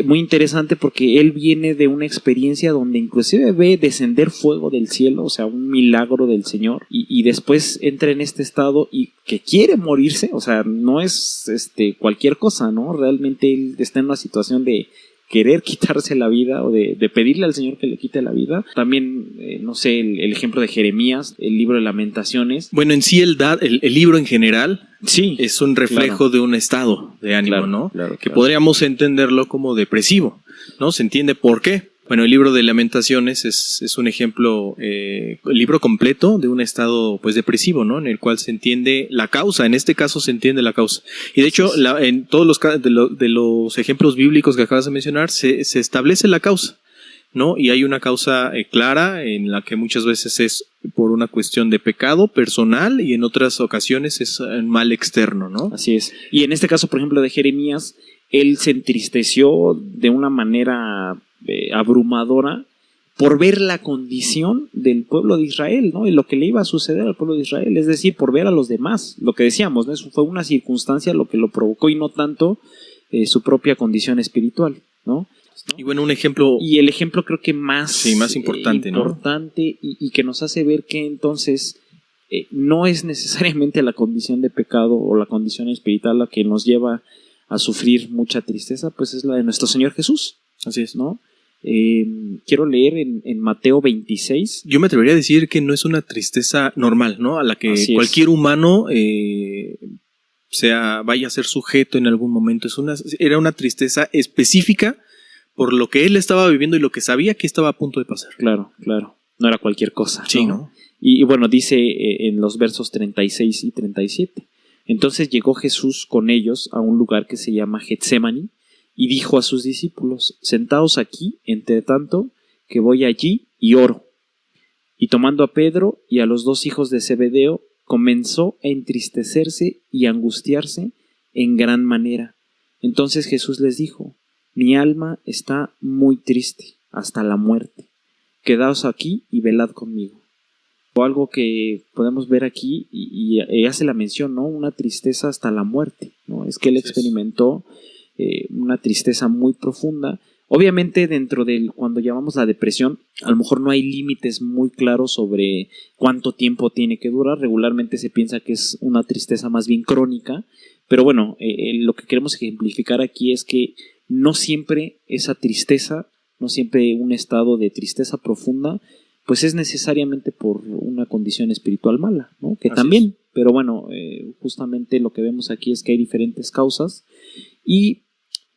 Muy interesante porque él viene de una experiencia donde inclusive ve descender fuego del cielo, o sea, un milagro del Señor, y después entra en este estado y que quiere morirse, o sea, no es cualquier cosa, ¿no? Realmente él está en una situación de querer quitarse la vida o de pedirle al Señor que le quite la vida. También, no sé, el ejemplo de Jeremías, el libro de Lamentaciones. Bueno, en sí el libro en general sí, es un reflejo de un estado de ánimo, claro, ¿no? Claro. Que podríamos entenderlo como depresivo, ¿no? Se entiende por qué. Bueno, el libro de Lamentaciones es un ejemplo, el libro completo de un estado pues depresivo, ¿no? En el cual se entiende la causa, en este caso se entiende la causa. Y de hecho, en todos de los ejemplos bíblicos que acabas de mencionar, se establece la causa, ¿no? Y hay una causa clara en la que muchas veces es por una cuestión de pecado personal y en otras ocasiones es un mal externo, ¿no? Así es. Y en este caso, por ejemplo, de Jeremías, él se entristeció de una manera abrumadora por ver la condición del pueblo de Israel, ¿no? Y lo que le iba a suceder al pueblo de Israel, es decir, por ver a los demás, lo que decíamos, ¿no? Eso fue una circunstancia lo que lo provocó y no tanto su propia condición espiritual, ¿no? Y bueno, un ejemplo... Y el ejemplo creo que más importante, ¿no? y que nos hace ver que entonces no es necesariamente la condición de pecado o la condición espiritual la que nos lleva a sufrir mucha tristeza, pues es la de nuestro Señor Jesús. Así es, ¿no? Quiero leer en Mateo 26. Yo me atrevería a decir que no es una tristeza normal, ¿no? A la que cualquier humano vaya a ser sujeto en algún momento. Era una tristeza específica por lo que él estaba viviendo y lo que sabía que estaba a punto de pasar. Claro. No era cualquier cosa. Sí, ¿no? Y bueno, dice en los versos 36 y 37. Entonces llegó Jesús con ellos a un lugar que se llama Getsemaní, y dijo a sus discípulos: sentaos aquí, entre tanto que voy allí y oro. Y tomando a Pedro y a los 2 hijos de Zebedeo, comenzó a entristecerse y a angustiarse en gran manera. Entonces Jesús les dijo: mi alma está muy triste hasta la muerte. Quedaos aquí y velad conmigo. O algo que podemos ver aquí, y hace la mención, ¿no? Una tristeza hasta la muerte, ¿no? Es que él experimentó una tristeza muy profunda. Obviamente dentro del, cuando llamamos la depresión, a lo mejor no hay límites muy claros sobre cuánto tiempo tiene que durar. Regularmente se piensa que es una tristeza más bien crónica, pero bueno, lo que queremos ejemplificar aquí es que no siempre esa tristeza, no siempre un estado de tristeza profunda, pues es necesariamente por una condición espiritual mala, ¿no? Que así también, es. Pero bueno, justamente lo que vemos aquí es que hay diferentes causas y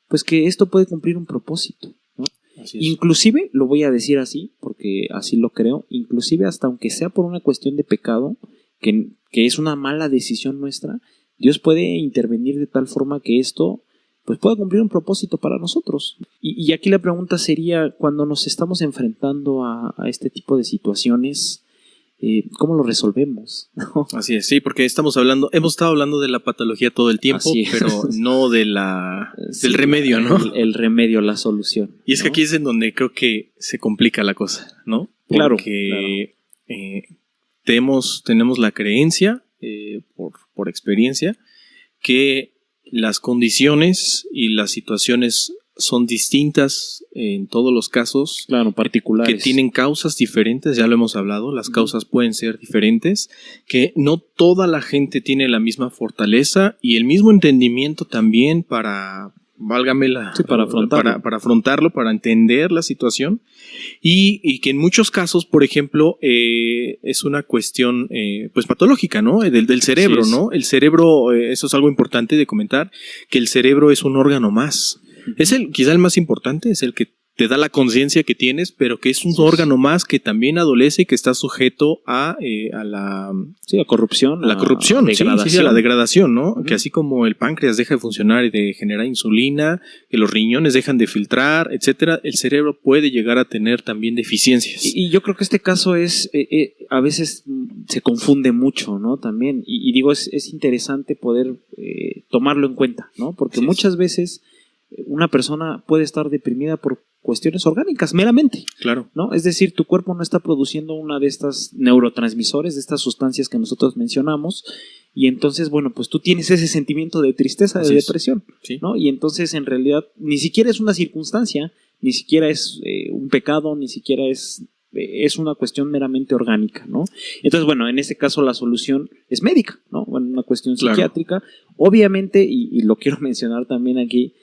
pues que esto puede cumplir un propósito, ¿no? Inclusive, lo voy a decir así, porque así lo creo, inclusive hasta aunque sea por una cuestión de pecado, que es una mala decisión nuestra, Dios puede intervenir de tal forma que esto pues pueda cumplir un propósito para nosotros. Y aquí la pregunta sería, cuando nos estamos enfrentando a este tipo de situaciones, ¿cómo lo resolvemos? Así es, sí, porque hemos estado hablando de la patología todo el tiempo, pero no del remedio, ¿no? El remedio, la solución. Y es que aquí es en donde creo que se complica la cosa, ¿no? Porque tenemos la creencia, por experiencia, que las condiciones y las situaciones son distintas en todos los casos. Claro, particulares. Que tienen causas diferentes, ya lo hemos hablado, las causas pueden ser diferentes, que no toda la gente tiene la misma fortaleza y el mismo entendimiento también para afrontarlo, para entender la situación, y que en muchos casos, por ejemplo, es una cuestión pues patológica, ¿no? Del cerebro, ¿no? El cerebro, eso es algo importante de comentar, que el cerebro es un órgano más. Es quizá el más importante, es el que te da la conciencia que tienes, pero que es un órgano más que también adolece y que está sujeto a la... Sí, a corrupción. A la corrupción, degradación. a la degradación, ¿no? Uh-huh. Que así como el páncreas deja de funcionar y de generar insulina, que los riñones dejan de filtrar, etcétera, el cerebro puede llegar a tener también deficiencias. Y yo creo que este caso es, a veces se confunde mucho, ¿no? También, y digo, es interesante poder tomarlo en cuenta, ¿no? Porque Sí, muchas veces una persona puede estar deprimida por cuestiones orgánicas, meramente. Claro. ¿No? Es decir, tu cuerpo no está produciendo una de estas neurotransmisores, de estas sustancias que nosotros mencionamos, y entonces, bueno, pues tú tienes ese sentimiento de tristeza, de depresión, sí. ¿no? Y entonces, en realidad, ni siquiera es una circunstancia, ni siquiera es un pecado, ni siquiera es una cuestión meramente orgánica, ¿no? Entonces, bueno, en este caso la solución es médica, ¿no? Bueno, una cuestión psiquiátrica. Obviamente, y lo quiero mencionar también aquí,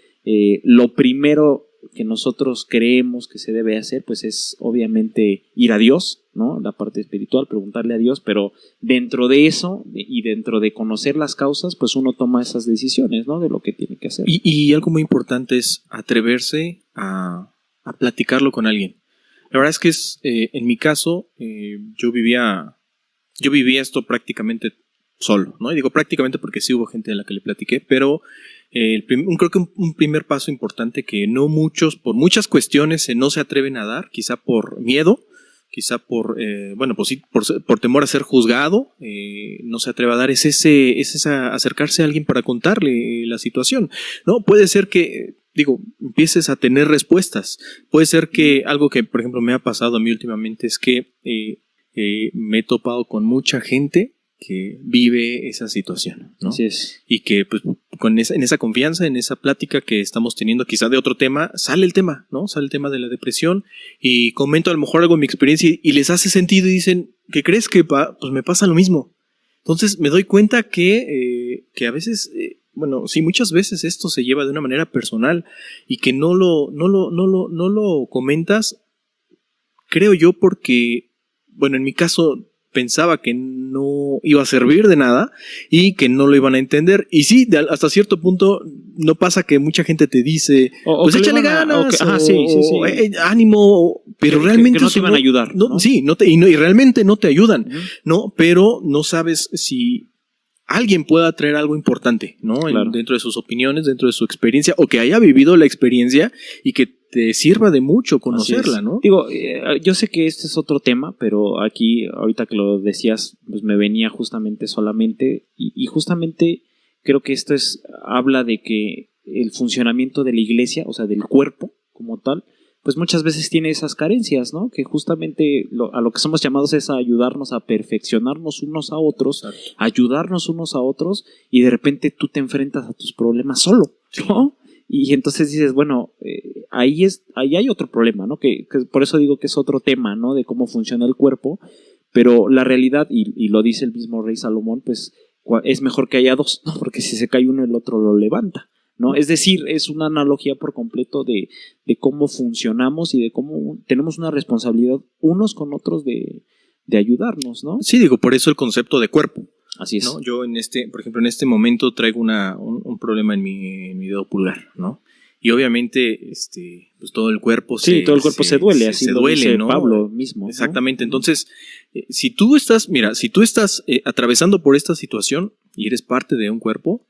lo primero que nosotros creemos que se debe hacer, pues es obviamente ir a Dios, ¿no? La parte espiritual, preguntarle a Dios, pero dentro de eso y dentro de conocer las causas, pues uno toma esas decisiones, ¿no? De lo que tiene que hacer. Y algo muy importante es atreverse a platicarlo con alguien. La verdad es que en mi caso, yo vivía esto prácticamente solo, ¿no? Y digo prácticamente porque sí hubo gente a la que le platiqué, pero creo que un primer paso importante que no muchos, por muchas cuestiones, no se atreven a dar, quizá por miedo, quizá por temor a ser juzgado, no se atreve a dar, es acercarse a alguien para contarle la situación, ¿no? Puede ser que, empieces a tener respuestas, puede ser que algo que, por ejemplo, me ha pasado a mí últimamente es que me he topado con mucha gente que vive esa situación, ¿no? Así es. Y que pues en esa confianza, en esa plática que estamos teniendo quizá de otro tema, sale el tema, ¿no? Sale el tema de la depresión y comento a lo mejor algo de mi experiencia y les hace sentido y dicen, ¿qué crees que pues me pasa lo mismo? Entonces me doy cuenta que a veces, sí, muchas veces esto se lleva de una manera personal y que no lo comentas, creo yo, porque, en mi caso pensaba que no iba a servir de nada y que no lo iban a entender. Y sí, hasta cierto punto no pasa que mucha gente te dice, pues échale ganas, ánimo, pero realmente que no te van a ayudar. ¿No? Sí, y realmente no te ayudan, uh-huh. ¿no? Pero no sabes si alguien pueda traer algo importante, ¿no? Claro. Dentro de sus opiniones, dentro de su experiencia, o que haya vivido la experiencia y que te sirva de mucho conocerla, ¿no? Digo, yo sé que este es otro tema, pero aquí, ahorita que lo decías, pues me venía justamente solamente, y justamente creo que esto habla de que el funcionamiento de la iglesia, o sea, del cuerpo como tal, pues muchas veces tiene esas carencias, ¿no? Que justamente a lo que somos llamados es a ayudarnos a perfeccionarnos unos a otros, exacto, ayudarnos unos a otros, y de repente tú te enfrentas a tus problemas solo, ¿no? Y entonces dices, bueno, ahí hay otro problema, ¿no? Que por eso digo que es otro tema, ¿no? De cómo funciona el cuerpo, pero la realidad, y lo dice el mismo rey Salomón, pues es mejor que haya dos, ¿no? Porque si se cae uno, el otro lo levanta, ¿no? Es decir, es una analogía por completo de cómo funcionamos y de cómo tenemos una responsabilidad unos con otros de ayudarnos, ¿no? Sí, por eso el concepto de cuerpo. Así es. ¿No? Yo por ejemplo, en este momento traigo un problema en mi dedo pulgar, ¿no? Y obviamente, pues todo el cuerpo todo el cuerpo se duele, así se lo duele, dice ¿no? Pablo mismo. Exactamente. ¿No? Entonces, si tú estás atravesando por esta situación y eres parte de un cuerpo,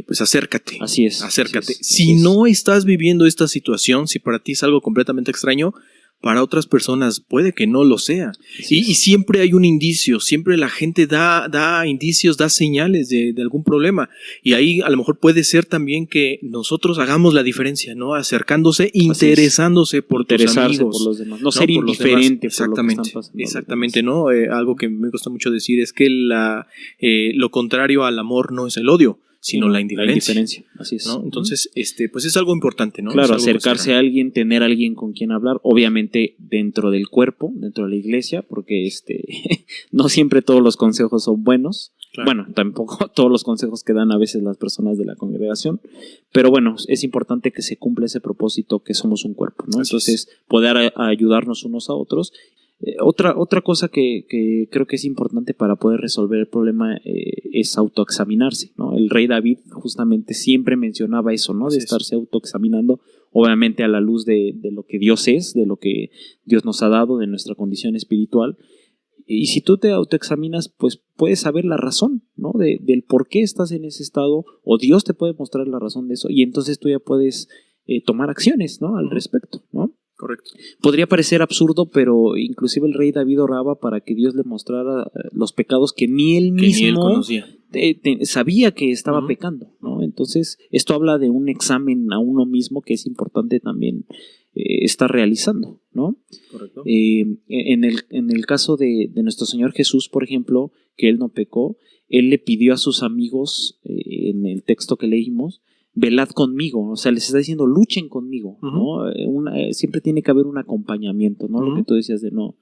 pues acércate. Así es. Acércate. Así es. Si no estás viviendo esta situación, si para ti es algo completamente extraño, para otras personas puede que no lo sea. Y siempre hay un indicio, siempre la gente da indicios, da señales de algún problema. Y ahí a lo mejor puede ser también que nosotros hagamos la diferencia, ¿no? Acercándose, interesándose por tus amigos. Por los demás. No ser indiferente. Exactamente. Por lo que están pasando. Exactamente, ¿no? Algo que me gusta mucho decir es que lo contrario al amor no es el odio, sino la indiferencia. Así es. ¿No? Entonces, pues es algo importante, ¿no? Claro, es acercarse a alguien, tener a alguien con quien hablar, obviamente dentro del cuerpo, dentro de la iglesia, porque no siempre todos los consejos son buenos. Claro. Bueno, tampoco todos los consejos que dan a veces las personas de la congregación, pero bueno, es importante que se cumpla ese propósito que somos un cuerpo, ¿no? Entonces, poder ayudarnos unos a otros. Otra cosa que creo que es importante para poder resolver el problema es autoexaminarse, ¿no? El rey David justamente siempre mencionaba eso, ¿no? De estarse autoexaminando obviamente a la luz de lo que Dios es, de lo que Dios nos ha dado, de nuestra condición espiritual. Y si tú te autoexaminas, pues puedes saber la razón, ¿no? Del por qué estás en ese estado, o Dios te puede mostrar la razón de eso, y entonces tú ya puedes tomar acciones, ¿no? Al respecto, ¿no? Correcto. Podría parecer absurdo, pero inclusive el rey David oraba para que Dios le mostrara los pecados que ni él mismo conocía. Sabía que estaba pecando, ¿no? Entonces, esto habla de un examen a uno mismo que es importante también estar realizando, ¿no? Correcto. En el caso de nuestro Señor Jesús, por ejemplo, que Él no pecó, Él le pidió a sus amigos, en el texto que leímos, velad conmigo, o sea, les está diciendo, luchen conmigo, ¿no? Siempre tiene que haber un acompañamiento, ¿no? Lo que tú decías de no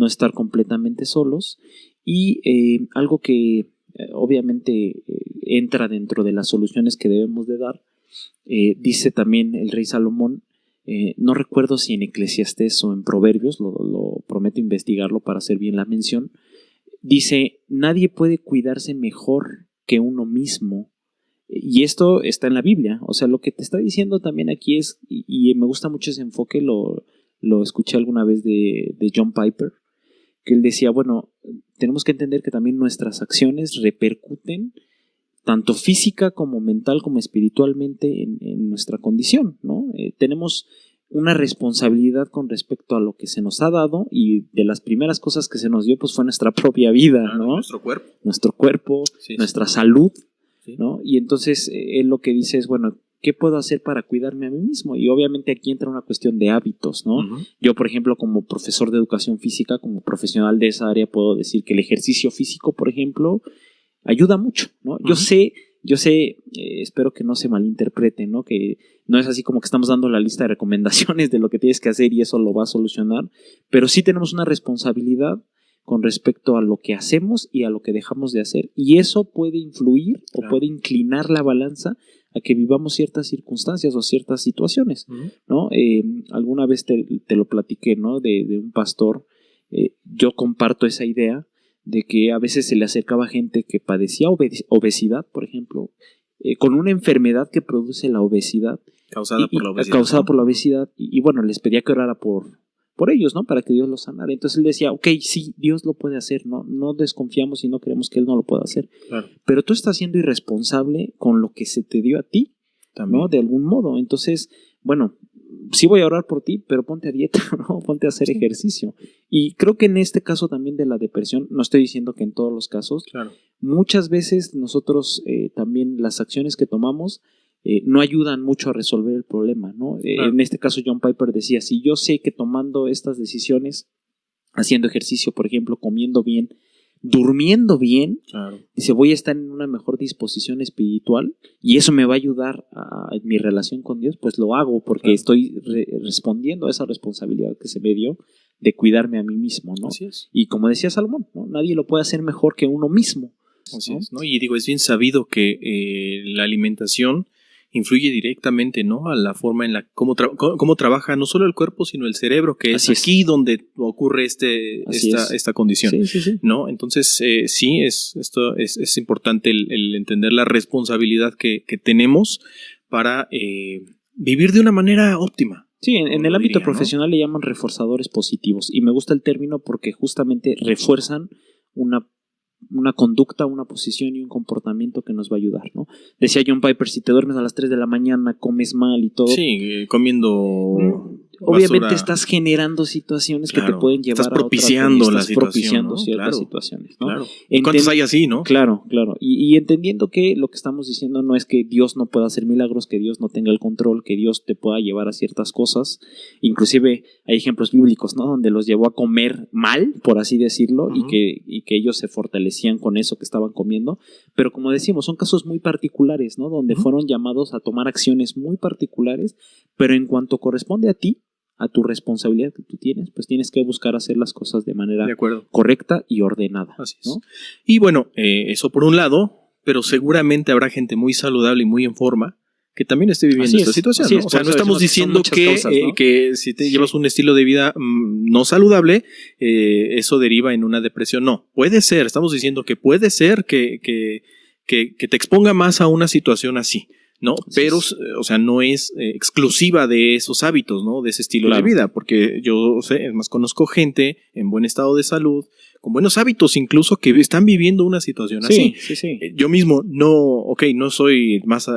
estar completamente solos. Y algo que obviamente entra dentro de las soluciones que debemos de dar, dice también el rey Salomón, no recuerdo si en Eclesiastés o en Proverbios, lo prometo investigarlo para hacer bien la mención, dice, nadie puede cuidarse mejor que uno mismo. Y esto está en la Biblia, o sea, lo que te está diciendo también aquí es, y me gusta mucho ese enfoque, lo escuché alguna vez de John Piper, que él decía, bueno, tenemos que entender que también nuestras acciones repercuten tanto física como mental como espiritualmente en nuestra condición, ¿no? Tenemos una responsabilidad con respecto a lo que se nos ha dado, y de las primeras cosas que se nos dio pues fue nuestra propia vida, ¿no? Nuestro cuerpo, sí, nuestra salud, sí, ¿no? Y entonces él lo que dice es, bueno, ¿qué puedo hacer para cuidarme a mí mismo? Y obviamente aquí entra una cuestión de hábitos, ¿no? Yo, por ejemplo, como profesor de educación física, como profesional de esa área, puedo decir que el ejercicio físico, por ejemplo, ayuda mucho, ¿no? Yo sé, espero que no se malinterprete, ¿no? Que no es así como que estamos dando la lista de recomendaciones de lo que tienes que hacer y eso lo va a solucionar, pero sí tenemos una responsabilidad con respecto a lo que hacemos y a lo que dejamos de hacer, y eso puede influir o puede inclinar la balanza a que vivamos ciertas circunstancias o ciertas situaciones, ¿no? Alguna vez te lo platiqué, ¿no? De un pastor, yo comparto esa idea de que a veces se le acercaba gente que padecía obesidad, por ejemplo, con una enfermedad que produce la obesidad. Causada por la obesidad. Y bueno, les pedía que orara por ellos, ¿no? Para que Dios los sanara. Entonces él decía, ok, sí, Dios lo puede hacer, ¿no? No desconfiamos y no creemos que Él no lo pueda hacer. Claro. Pero tú estás siendo irresponsable con lo que se te dio a ti, también, ¿no? De algún modo. Entonces, bueno, sí voy a orar por ti, pero ponte a dieta, ¿no? Ponte a hacer ejercicio. Y creo que en este caso también de la depresión, no estoy diciendo que en todos los casos, muchas veces nosotros también las acciones que tomamos no ayudan mucho a resolver el problema, ¿no? En este caso John Piper decía, si yo sé que tomando estas decisiones, haciendo ejercicio, por ejemplo, comiendo bien, durmiendo bien, dice, voy a estar en una mejor disposición espiritual y eso me va a ayudar en mi relación con Dios, pues lo hago porque estoy respondiendo a esa responsabilidad que se me dio de cuidarme a mí mismo, ¿no? Así es. Y como decía Salomón, ¿no? Nadie lo puede hacer mejor que uno mismo. Así es, ¿no? Y digo, es bien sabido que la alimentación influye directamente, ¿no? A la forma en la cómo trabaja no solo el cuerpo, sino el cerebro, que es aquí donde ocurre esta condición, sí. ¿No? Entonces, sí, es importante el entender la responsabilidad que tenemos para vivir de una manera óptima. Sí, en el ámbito profesional, ¿no? Le llaman reforzadores positivos, y me gusta el término porque justamente refuerzan una conducta, una posición y un comportamiento que nos va a ayudar, ¿no? Decía John Piper, si te duermes a las 3 de la mañana, comes mal y todo. Sí, comiendo obviamente basura. Estás generando situaciones que te pueden llevar a propiciando la situación, propiciando ciertas situaciones, ¿no? Claro. ¿Cuántos hay así, no? Claro. Y entendiendo que lo que estamos diciendo no es que Dios no pueda hacer milagros, que Dios no tenga el control, que Dios te pueda llevar a ciertas cosas. Inclusive hay ejemplos bíblicos, ¿no? Donde los llevó a comer mal, por así decirlo, y que ellos se fortalecían con eso que estaban comiendo. Pero como decimos, son casos muy particulares, ¿no? Donde fueron llamados a tomar acciones muy particulares, pero en cuanto corresponde a ti, a tu responsabilidad que tú tienes, pues tienes que buscar hacer las cosas de manera correcta y ordenada. Así es, ¿no? Y bueno, eso por un lado, pero seguramente habrá gente muy saludable y muy en forma que también esté viviendo esta situación, ¿no? O sea, no estamos diciendo que si te llevas un estilo de vida no saludable, eso deriva en una depresión. No, puede ser, estamos diciendo que puede ser que te exponga más a una situación así, ¿no? Así Pero, es. o sea, no es exclusiva de esos hábitos, ¿no? De ese estilo Claro. de vida, porque yo sé, es más, conozco gente en buen estado de salud, con buenos hábitos incluso, que están viviendo una situación así. Sí. Yo mismo no soy el más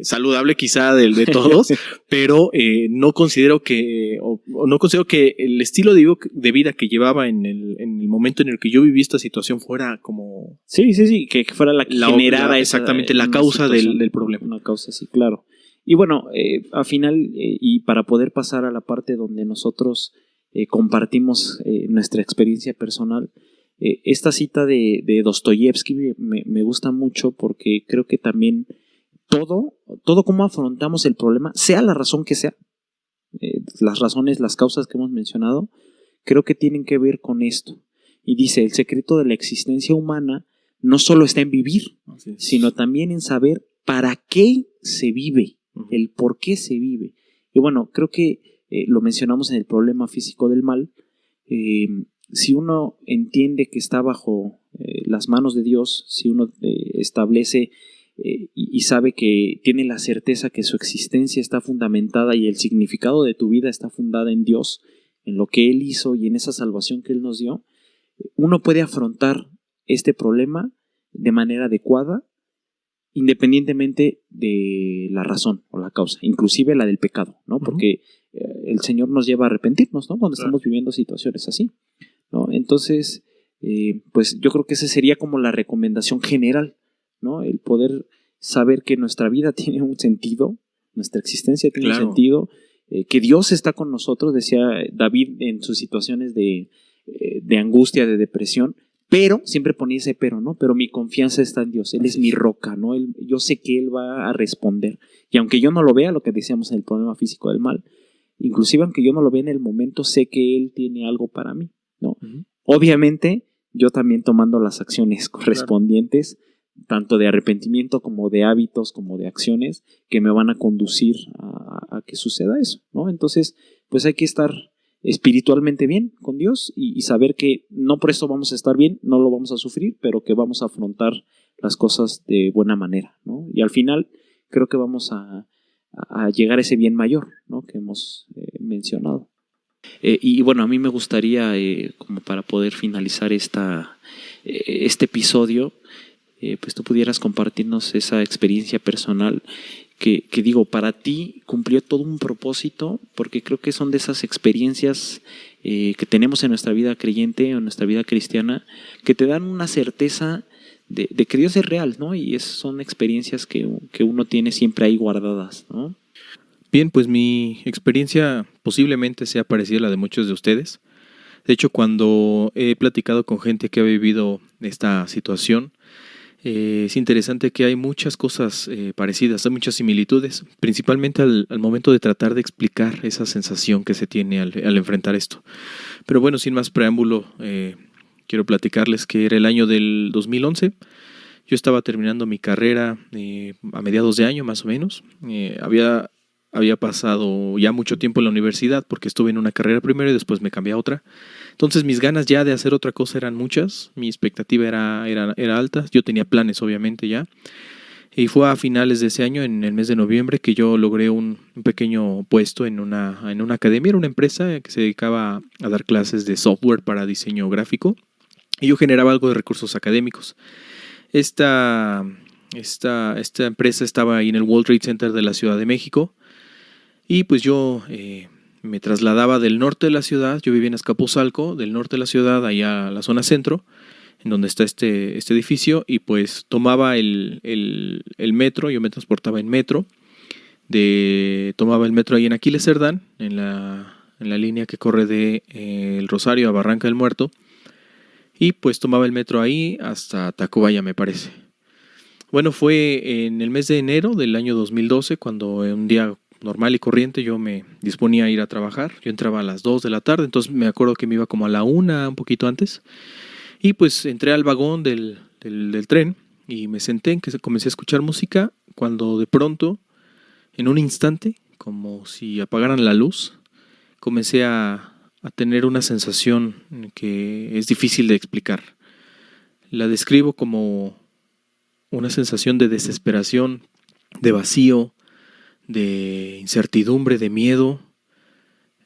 saludable quizá de todos, pero no considero que el estilo de vida que llevaba en el momento en el que yo viví esta situación fuera como Sí, que fuera la que generara exactamente la una causa situación, del problema. Una causa, sí, claro. Y bueno, al final, y para poder pasar a la parte donde nosotros compartimos nuestra experiencia personal, esta cita de Dostoyevsky me gusta mucho porque creo que también todo cómo afrontamos el problema, sea la razón que sea, las razones, las causas que hemos mencionado, creo que tienen que ver con esto. Y dice, el secreto de la existencia humana no solo está en vivir, sino también en saber para qué se vive, el por qué se vive. Y bueno, creo que lo mencionamos en el problema físico del mal. Si uno entiende que está bajo las manos de Dios, si uno establece y sabe que tiene la certeza que su existencia está fundamentada y el significado de tu vida está fundada en Dios, en lo que Él hizo y en esa salvación que Él nos dio, uno puede afrontar este problema de manera adecuada, independientemente de la razón o la causa, inclusive la del pecado, ¿no? Porque el Señor nos lleva a arrepentirnos, ¿no? Cuando estamos viviendo situaciones así, ¿no? Entonces, pues yo creo que esa sería como la recomendación general, ¿no? El poder saber que nuestra vida tiene un sentido, nuestra existencia tiene un sentido, que Dios está con nosotros, decía David en sus situaciones de angustia, de depresión, pero siempre ponía ese pero, ¿no? Pero mi confianza está en Dios, Él es mi roca, ¿no? Yo sé que Él va a responder. Y aunque yo no lo vea, lo que decíamos en el problema físico del mal, inclusive aunque yo no lo vea en el momento, sé que Él tiene algo para mí, ¿no? Obviamente, yo también tomando las acciones correspondientes, tanto de arrepentimiento como de hábitos, como de acciones que me van a conducir a que suceda eso, ¿no? Entonces, pues hay que estar espiritualmente bien con Dios y saber que no por esto vamos a estar bien, no lo vamos a sufrir, pero que vamos a afrontar las cosas de buena manera, ¿no? Y al final creo que vamos a llegar a ese bien mayor, ¿no? Que hemos mencionado. Y bueno, a mí me gustaría, como para poder finalizar este episodio, pues tú pudieras compartirnos esa experiencia personal que digo, para ti cumplió todo un propósito, porque creo que son de esas experiencias que tenemos en nuestra vida creyente, en nuestra vida cristiana, que te dan una certeza de que Dios es real, ¿no? Y son experiencias que uno tiene siempre ahí guardadas, ¿no? Bien, pues mi experiencia posiblemente sea parecida a la de muchos de ustedes. De hecho, cuando he platicado con gente que ha vivido esta situación, es interesante que hay muchas cosas parecidas, hay muchas similitudes, principalmente al momento de tratar de explicar esa sensación que se tiene al enfrentar esto. Pero bueno, sin más preámbulo, quiero platicarles que era el año del 2011. Yo estaba terminando mi carrera a mediados de año más o menos. Había pasado ya mucho tiempo en la universidad porque estuve en una carrera primero y después me cambié a otra. Entonces mis ganas ya de hacer otra cosa eran muchas, mi expectativa era alta, yo tenía planes obviamente ya. Y fue a finales de ese año, en el mes de noviembre, que yo logré un pequeño puesto en una academia, era una empresa que se dedicaba a dar clases de software para diseño gráfico y yo generaba algo de recursos académicos. Esta empresa estaba ahí en el World Trade Center de la Ciudad de México. Y pues yo me trasladaba del norte de la ciudad, yo vivía en Azcapotzalco, del norte de la ciudad, allá a la zona centro, en donde está este edificio, y pues tomaba el metro, yo me transportaba en metro, tomaba el metro ahí en Aquiles Cerdán, en la línea que corre de El Rosario a Barranca del Muerto, y pues tomaba el metro ahí hasta Tacubaya, me parece. Bueno, fue en el mes de enero del año 2012, cuando un día normal y corriente yo me disponía a ir a trabajar. Yo entraba a las 2 de la tarde, entonces me acuerdo que me iba como a la 1, un poquito antes. Y pues entré al vagón del tren y me senté, comencé a escuchar música, cuando de pronto, en un instante, como si apagaran la luz, comencé a tener una sensación que es difícil de explicar. La describo como una sensación de desesperación, de vacío, de incertidumbre, de miedo.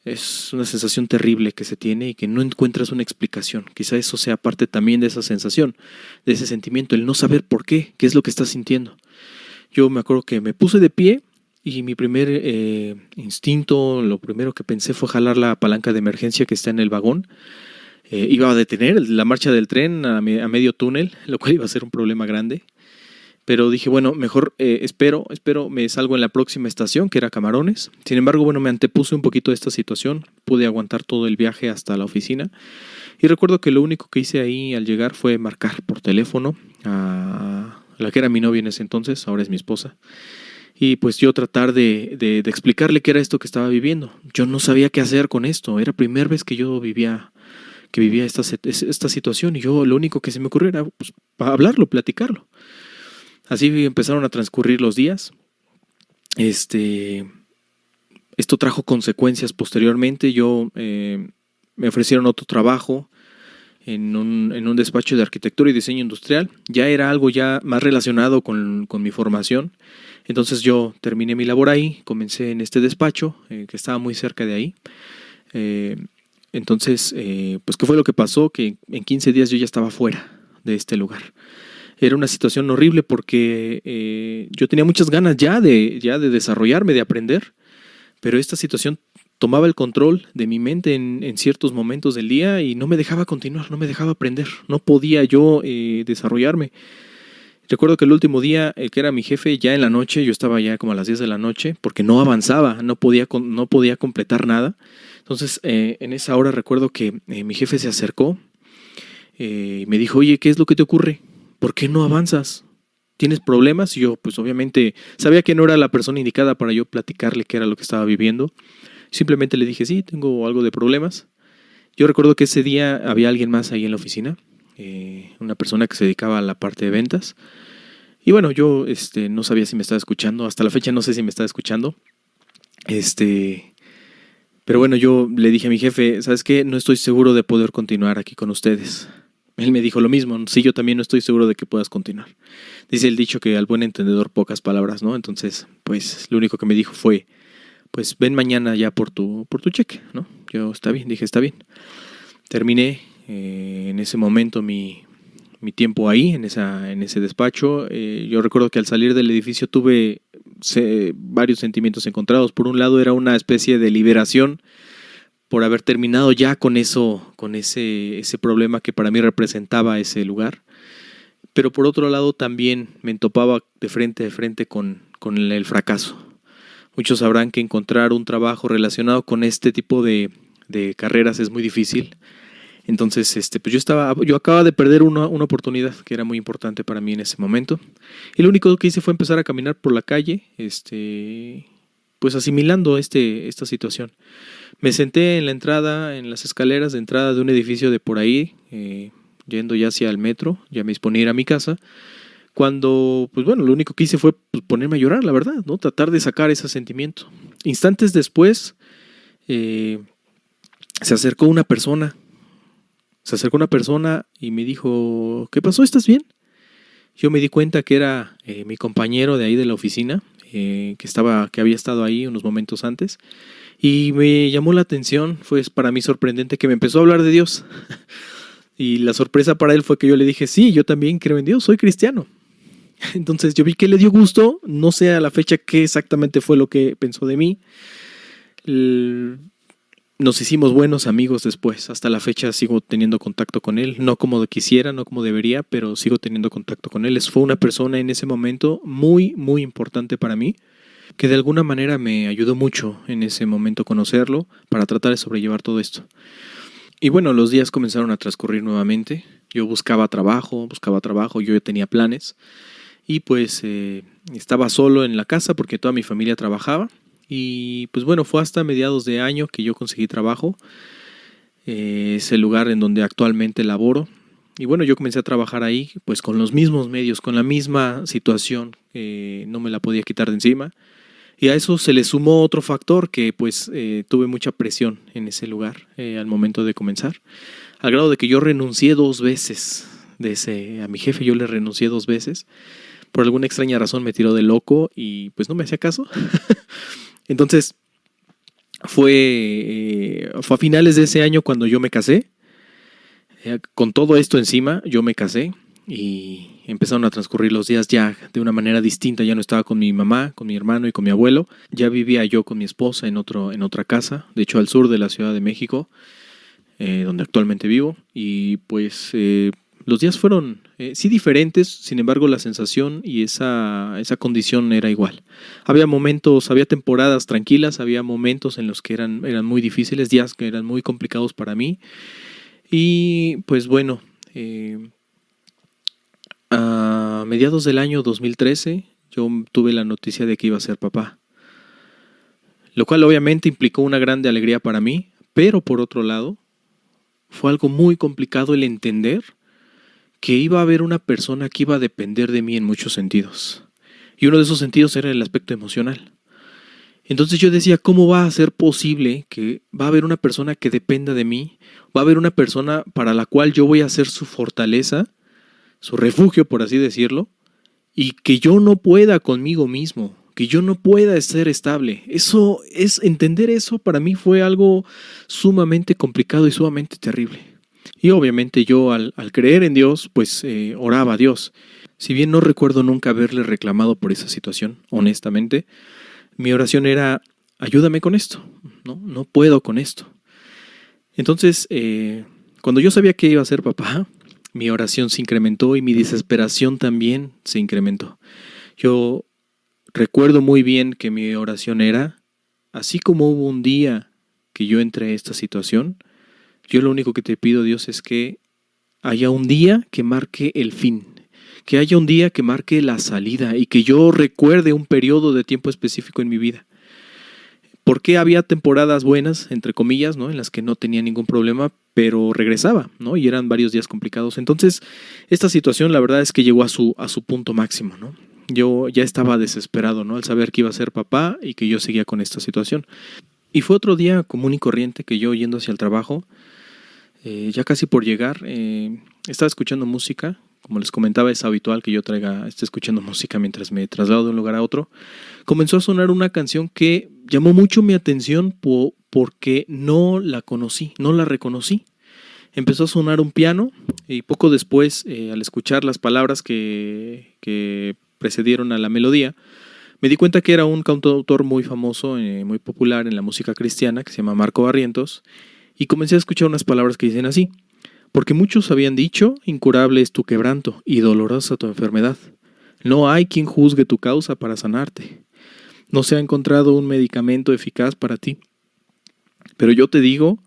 Es una sensación terrible que se tiene y que no encuentras una explicación. Quizá eso sea parte también de esa sensación, de ese sentimiento, el no saber por qué es lo que estás sintiendo. Yo me acuerdo que me puse de pie y mi primer instinto, lo primero que pensé fue jalar la palanca de emergencia que está en el vagón. Iba a detener la marcha del tren a medio túnel, lo cual iba a ser un problema grande. Pero dije, bueno, mejor espero, me salgo en la próxima estación, que era Camarones. Sin embargo, bueno, me antepuse un poquito a esta situación. Pude aguantar todo el viaje hasta la oficina. Y recuerdo que lo único que hice ahí al llegar fue marcar por teléfono a la que era mi novia en ese entonces, ahora es mi esposa. Y pues yo tratar de explicarle qué era esto que estaba viviendo. Yo no sabía qué hacer con esto. Era la primera vez que yo vivía esta situación. Y yo lo único que se me ocurrió era pues, hablarlo, platicarlo. Así empezaron a transcurrir los días. Esto trajo consecuencias posteriormente. Me ofrecieron otro trabajo en un despacho de arquitectura y diseño industrial. Ya era algo ya más relacionado con mi formación. Entonces yo terminé mi labor ahí, comencé en este despacho que estaba muy cerca de ahí. Entonces, pues ¿qué fue lo que pasó? Que en 15 días yo ya estaba fuera de este lugar. Era una situación horrible porque yo tenía muchas ganas ya de desarrollarme, de aprender, pero esta situación tomaba el control de mi mente en ciertos momentos del día y no me dejaba continuar, no me dejaba aprender, no podía yo desarrollarme. Recuerdo que el último día, que era mi jefe, ya en la noche, yo estaba ya como a las 10 de la noche, porque no avanzaba, no podía completar nada. Entonces, en esa hora recuerdo que mi jefe se acercó y me dijo, oye, ¿qué es lo que te ocurre? ¿Por qué no avanzas? ¿Tienes problemas? Y yo, pues obviamente, sabía que no era la persona indicada para yo platicarle qué era lo que estaba viviendo. Simplemente le dije, sí, tengo algo de problemas. Yo recuerdo que ese día había alguien más ahí en la oficina, una persona que se dedicaba a la parte de ventas. Y bueno, yo no sabía si me estaba escuchando. Hasta la fecha no sé si me estaba escuchando. Pero bueno, yo le dije a mi jefe, ¿sabes qué? No estoy seguro de poder continuar aquí con ustedes. Él me dijo lo mismo, sí, yo también no estoy seguro de que puedas continuar. Dice el dicho que al buen entendedor pocas palabras, ¿no? Entonces, pues lo único que me dijo fue, pues ven mañana ya por tu cheque, ¿no? Yo, está bien, dije, está bien. Terminé en ese momento mi tiempo ahí, en ese despacho. Yo recuerdo que al salir del edificio tuve varios sentimientos encontrados. Por un lado era una especie de liberación por haber terminado ya con ese problema que para mí representaba ese lugar. Pero por otro lado también me topaba de frente con el fracaso. Muchos sabrán que encontrar un trabajo relacionado con este tipo de carreras es muy difícil. Entonces, pues yo acababa de perder una oportunidad que era muy importante para mí en ese momento. Y lo único que hice fue empezar a caminar por la calle, pues asimilando esta situación. Me senté en las escaleras de entrada de un edificio de por ahí, yendo ya hacia el metro, ya me disponía a ir a mi casa, cuando, pues bueno, lo único que hice fue pues, ponerme a llorar, la verdad, ¿no? Tratar de sacar ese sentimiento. Instantes después, se acercó una persona y me dijo, ¿qué pasó? ¿Estás bien? Yo me di cuenta que era mi compañero de ahí de la oficina, que había estado ahí unos momentos antes. Y me llamó la atención, fue para mí sorprendente que me empezó a hablar de Dios. Y la sorpresa para él fue que yo le dije, sí, yo también creo en Dios, soy cristiano. Entonces yo vi que le dio gusto, no sé a la fecha qué exactamente fue lo que pensó de mí. Nos hicimos buenos amigos después, hasta la fecha sigo teniendo contacto con él, no como quisiera, no como debería, pero sigo teniendo contacto con él. Fue una persona en ese momento muy, muy importante para mí, que de alguna manera me ayudó mucho en ese momento conocerlo para tratar de sobrellevar todo esto. Y bueno, los días comenzaron a transcurrir nuevamente. Yo buscaba trabajo, yo ya tenía planes y pues estaba solo en la casa porque toda mi familia trabajaba. Y pues bueno, fue hasta mediados de año que yo conseguí trabajo. Es el lugar en donde actualmente laboro. Y bueno, yo comencé a trabajar ahí pues con los mismos medios, con la misma situación. No me la podía quitar de encima. Y a eso se le sumó otro factor que pues tuve mucha presión en ese lugar al momento de comenzar. Al grado de que yo renuncié 2 veces. a mi jefe yo le renuncié 2 veces. Por alguna extraña razón me tiró de loco y pues no me hacía caso. Entonces fue a finales de ese año cuando yo me casé. Con todo esto encima, yo me casé y empezaron a transcurrir los días ya de una manera distinta. Ya no estaba con mi mamá, con mi hermano y con mi abuelo. Ya vivía yo con mi esposa en otra casa, de hecho al sur de la Ciudad de México, donde actualmente vivo. Y pues los días fueron sí diferentes, sin embargo la sensación y esa condición era igual. Había momentos, había temporadas tranquilas, había momentos en los que eran muy difíciles, días que eran muy complicados para mí. Y pues bueno, a mediados del año 2013 yo tuve la noticia de que iba a ser papá, lo cual obviamente implicó una grande alegría para mí, pero por otro lado fue algo muy complicado el entender que iba a haber una persona que iba a depender de mí en muchos sentidos, y uno de esos sentidos era el aspecto emocional. Entonces yo decía, ¿cómo va a ser posible que va a haber una persona que dependa de mí? Va a haber una persona para la cual yo voy a ser su fortaleza, su refugio, por así decirlo, y que yo no pueda conmigo mismo, que yo no pueda ser estable. Entender eso para mí fue algo sumamente complicado y sumamente terrible. Y obviamente yo al creer en Dios, pues oraba a Dios. Si bien no recuerdo nunca haberle reclamado por esa situación, honestamente, mi oración era, ayúdame con esto, no puedo con esto. Entonces, cuando yo sabía que iba a ser papá, mi oración se incrementó y mi desesperación también se incrementó. Yo recuerdo muy bien que mi oración era, así como hubo un día que yo entré a esta situación, yo lo único que te pido, Dios, es que haya un día que marque el fin, que haya un día que marque la salida y que yo recuerde un periodo de tiempo específico en mi vida. Porque había temporadas buenas, entre comillas, ¿no?, en las que no tenía ningún problema, pero regresaba, ¿no?, y eran varios días complicados. Entonces, esta situación, la verdad es que llegó a su punto máximo, ¿no? Yo ya estaba desesperado, ¿no?, al saber que iba a ser papá y que yo seguía con esta situación. Y fue otro día común y corriente que yo yendo hacia el trabajo, ya casi por llegar, estaba escuchando música. Como les comentaba, es habitual que yo esté escuchando música mientras me traslado de un lugar a otro. Comenzó a sonar una canción que llamó mucho mi atención porque no la conocí, no la reconocí. Empezó a sonar un piano y poco después, al escuchar las palabras que precedieron a la melodía, me di cuenta que era un cantautor muy famoso, muy popular en la música cristiana, que se llama Marco Barrientos, y comencé a escuchar unas palabras que dicen así: porque muchos habían dicho, incurable es tu quebranto y dolorosa tu enfermedad. No hay quien juzgue tu causa para sanarte. No se ha encontrado un medicamento eficaz para ti. Pero yo te digo,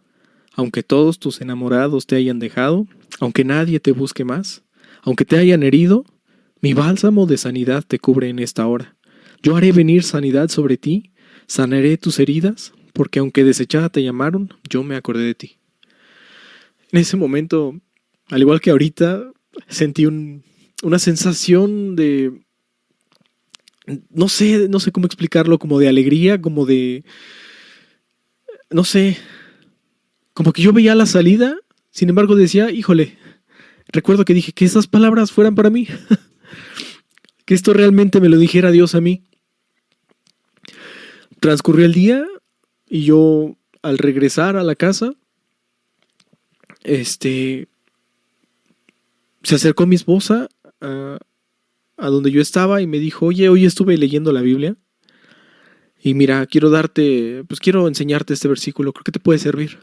aunque todos tus enamorados te hayan dejado, aunque nadie te busque más, aunque te hayan herido, mi bálsamo de sanidad te cubre en esta hora. Yo haré venir sanidad sobre ti, sanaré tus heridas, porque aunque desechada te llamaron, yo me acordé de ti. En ese momento, al igual que ahorita, sentí una sensación de, no sé cómo explicarlo, como de alegría, como de, no sé, como que yo veía la salida, sin embargo decía, híjole, recuerdo que dije que esas palabras fueran para mí, que esto realmente me lo dijera Dios a mí. Transcurrió el día y yo, al regresar a la casa, se acercó mi esposa a donde yo estaba y me dijo, oye, hoy estuve leyendo la Biblia y mira, quiero enseñarte este versículo, creo que te puede servir.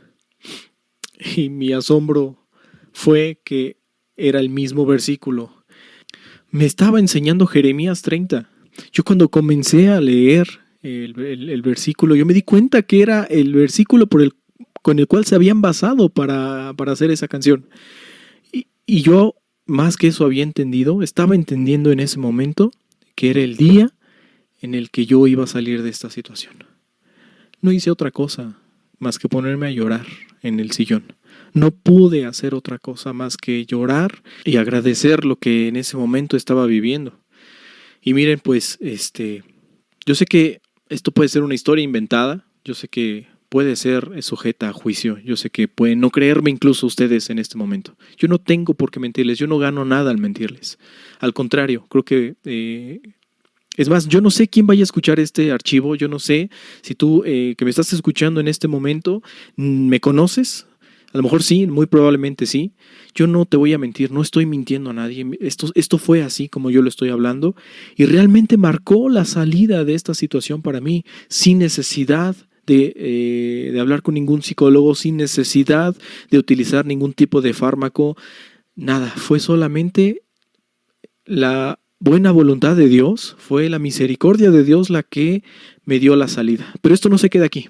Y mi asombro fue que era el mismo versículo. Me estaba enseñando Jeremías 30. Yo cuando comencé a leer el versículo, yo me di cuenta que era el versículo con el cual se habían basado para hacer esa canción. Y yo, más que eso, estaba entendiendo en ese momento que era el día en el que yo iba a salir de esta situación. No hice otra cosa más que ponerme a llorar en el sillón. No pude hacer otra cosa más que llorar y agradecer lo que en ese momento estaba viviendo. Y miren, pues, yo sé que esto puede ser una historia inventada. Yo sé que puede ser sujeta a juicio. Yo sé que pueden no creerme incluso ustedes en este momento. Yo no tengo por qué mentirles, yo no gano nada al mentirles. Al contrario, creo que... es más, yo no sé quién vaya a escuchar este archivo, yo no sé si tú que me estás escuchando en este momento, ¿me conoces? A lo mejor sí, muy probablemente sí. Yo no te voy a mentir, no estoy mintiendo a nadie. Esto fue así como yo lo estoy hablando y realmente marcó la salida de esta situación para mí, sin necesidad de hablar con ningún psicólogo, sin necesidad de utilizar ningún tipo de fármaco, nada. Fue solamente la buena voluntad de Dios, fue la misericordia de Dios la que me dio la salida. Pero esto no se queda aquí.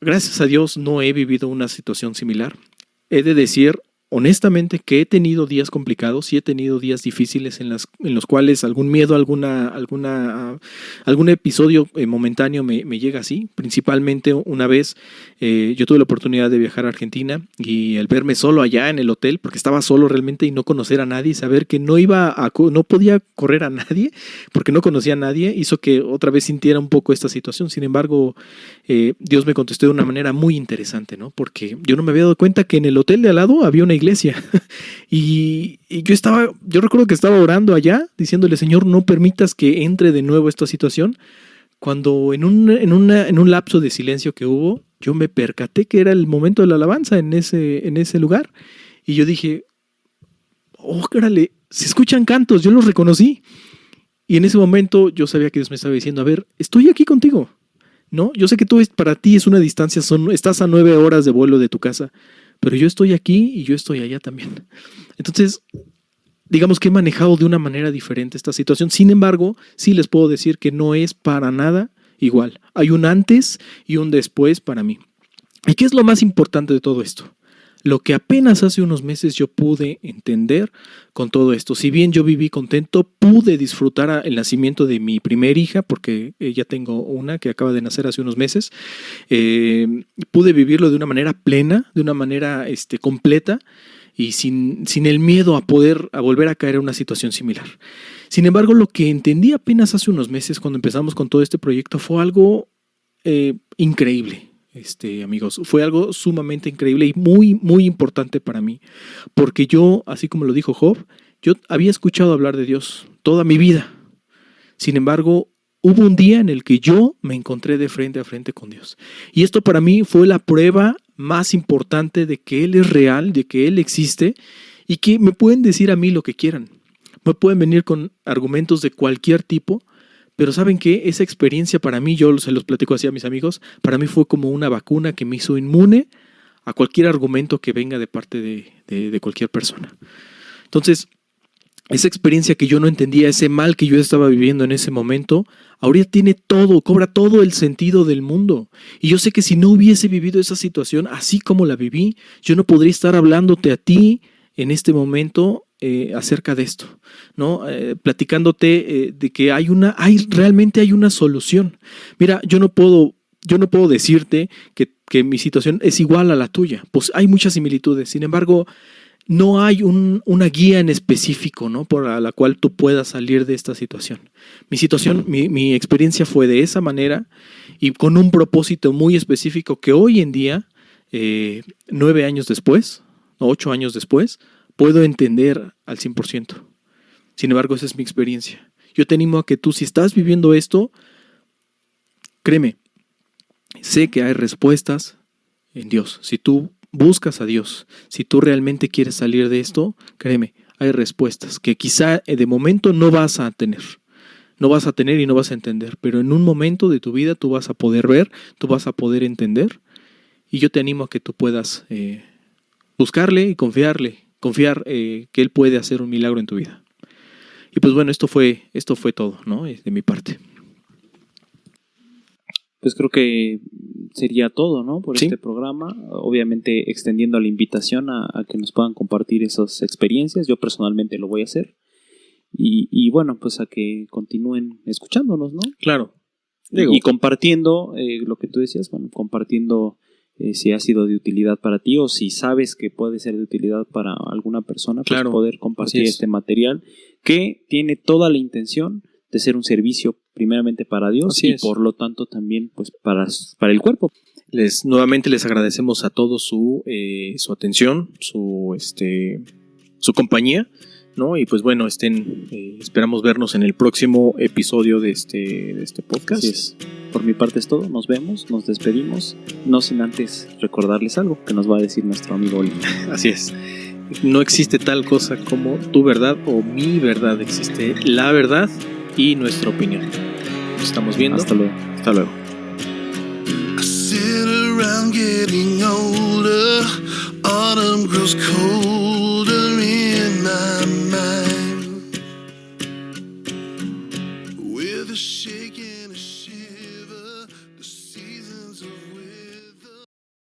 Gracias a Dios no he vivido una situación similar. He de decir honestamente que he tenido días complicados y he tenido días difíciles en los cuales algún miedo, algún episodio momentáneo me llega así. Principalmente una vez yo tuve la oportunidad de viajar a Argentina y al verme solo allá en el hotel, porque estaba solo realmente y no conocer a nadie, saber que no podía correr a nadie porque no conocía a nadie, hizo que otra vez sintiera un poco esta situación. Sin embargo, Dios me contestó de una manera muy interesante, ¿no? Porque yo no me había dado cuenta que en el hotel de al lado había una iglesia y yo recuerdo que estaba orando allá diciéndole: Señor, no permitas que entre de nuevo esta situación, cuando en un lapso de silencio que hubo, yo me percaté que era el momento de la alabanza en ese lugar y yo dije: oh, órale, se escuchan cantos, yo los reconocí. Y en ese momento yo sabía que Dios me estaba diciendo: a ver, estoy aquí contigo, ¿no? Yo sé que para ti es una distancia, estás a 9 horas de vuelo de tu casa, pero yo estoy aquí y yo estoy allá también. Entonces, digamos que he manejado de una manera diferente esta situación. Sin embargo, sí les puedo decir que no es para nada igual. Hay un antes y un después para mí. ¿Y qué es lo más importante de todo esto? Lo que apenas hace unos meses yo pude entender con todo esto. Si bien yo viví contento, pude disfrutar el nacimiento de mi primer hija, porque ya tengo una que acaba de nacer hace unos meses. Pude vivirlo de una manera plena, de una manera completa y sin el miedo a volver a caer en una situación similar. Sin embargo, lo que entendí apenas hace unos meses cuando empezamos con todo este proyecto fue algo increíble. Amigos, fue algo sumamente increíble y muy, muy importante para mí, porque yo, así como lo dijo Job, yo había escuchado hablar de Dios toda mi vida. Sin embargo, hubo un día en el que yo me encontré de frente a frente con Dios. Y esto para mí fue la prueba más importante de que Él es real, de que Él existe y que me pueden decir a mí lo que quieran. Me pueden venir con argumentos de cualquier tipo. Pero ¿saben qué? Esa experiencia para mí, yo se los platico así a mis amigos, para mí fue como una vacuna que me hizo inmune a cualquier argumento que venga de parte de cualquier persona. Entonces, esa experiencia que yo no entendía, ese mal que yo estaba viviendo en ese momento, ahorita cobra todo el sentido del mundo. Y yo sé que si no hubiese vivido esa situación así como la viví, yo no podría estar hablándote a ti en este momento acerca de esto, ¿no? Platicándote de que realmente hay una solución. Mira, yo no puedo decirte que mi situación es igual a la tuya, pues hay muchas similitudes. Sin embargo, no hay una guía en específico, ¿no? Por la cual tú puedas salir de esta situación. Mi experiencia fue de esa manera y con un propósito muy específico que hoy en día, 9 años después, 8 años después, puedo entender al 100%. Sin embargo, esa es mi experiencia. Yo te animo a que tú, si estás viviendo esto, créeme, sé que hay respuestas en Dios. Si tú buscas a Dios, si tú realmente quieres salir de esto, créeme, hay respuestas que quizá de momento no vas a tener. No vas a tener y no vas a entender, pero en un momento de tu vida tú vas a poder ver, tú vas a poder entender, y yo te animo a que tú puedas buscarle y confiar que Él puede hacer un milagro en tu vida. Y pues bueno, esto fue todo, ¿no? De mi parte. Pues creo que sería todo, ¿no? Por ¿Sí? Este programa. Obviamente extendiendo la invitación a que nos puedan compartir esas experiencias. Yo personalmente lo voy a hacer. Y bueno, pues a que continúen escuchándonos, ¿no? Claro. Y compartiendo lo que tú decías, bueno, compartiendo si ha sido de utilidad para ti o si sabes que puede ser de utilidad para alguna persona, pues claro, poder compartir este material que tiene toda la intención de ser un servicio primeramente para Dios y por lo tanto también pues para el cuerpo. Nuevamente les agradecemos a todos su atención, su compañía, ¿no? Y pues bueno, esperamos vernos en el próximo episodio de este podcast. Así es. Por mi parte es todo, nos vemos, nos despedimos, no sin antes recordarles algo que nos va a decir nuestro amigo Oli. Así es. No existe tal cosa como tu verdad o mi verdad, existe la verdad y nuestra opinión. Nos estamos viendo. Hasta luego. Hasta luego. I sit around getting older, autumn grows cold.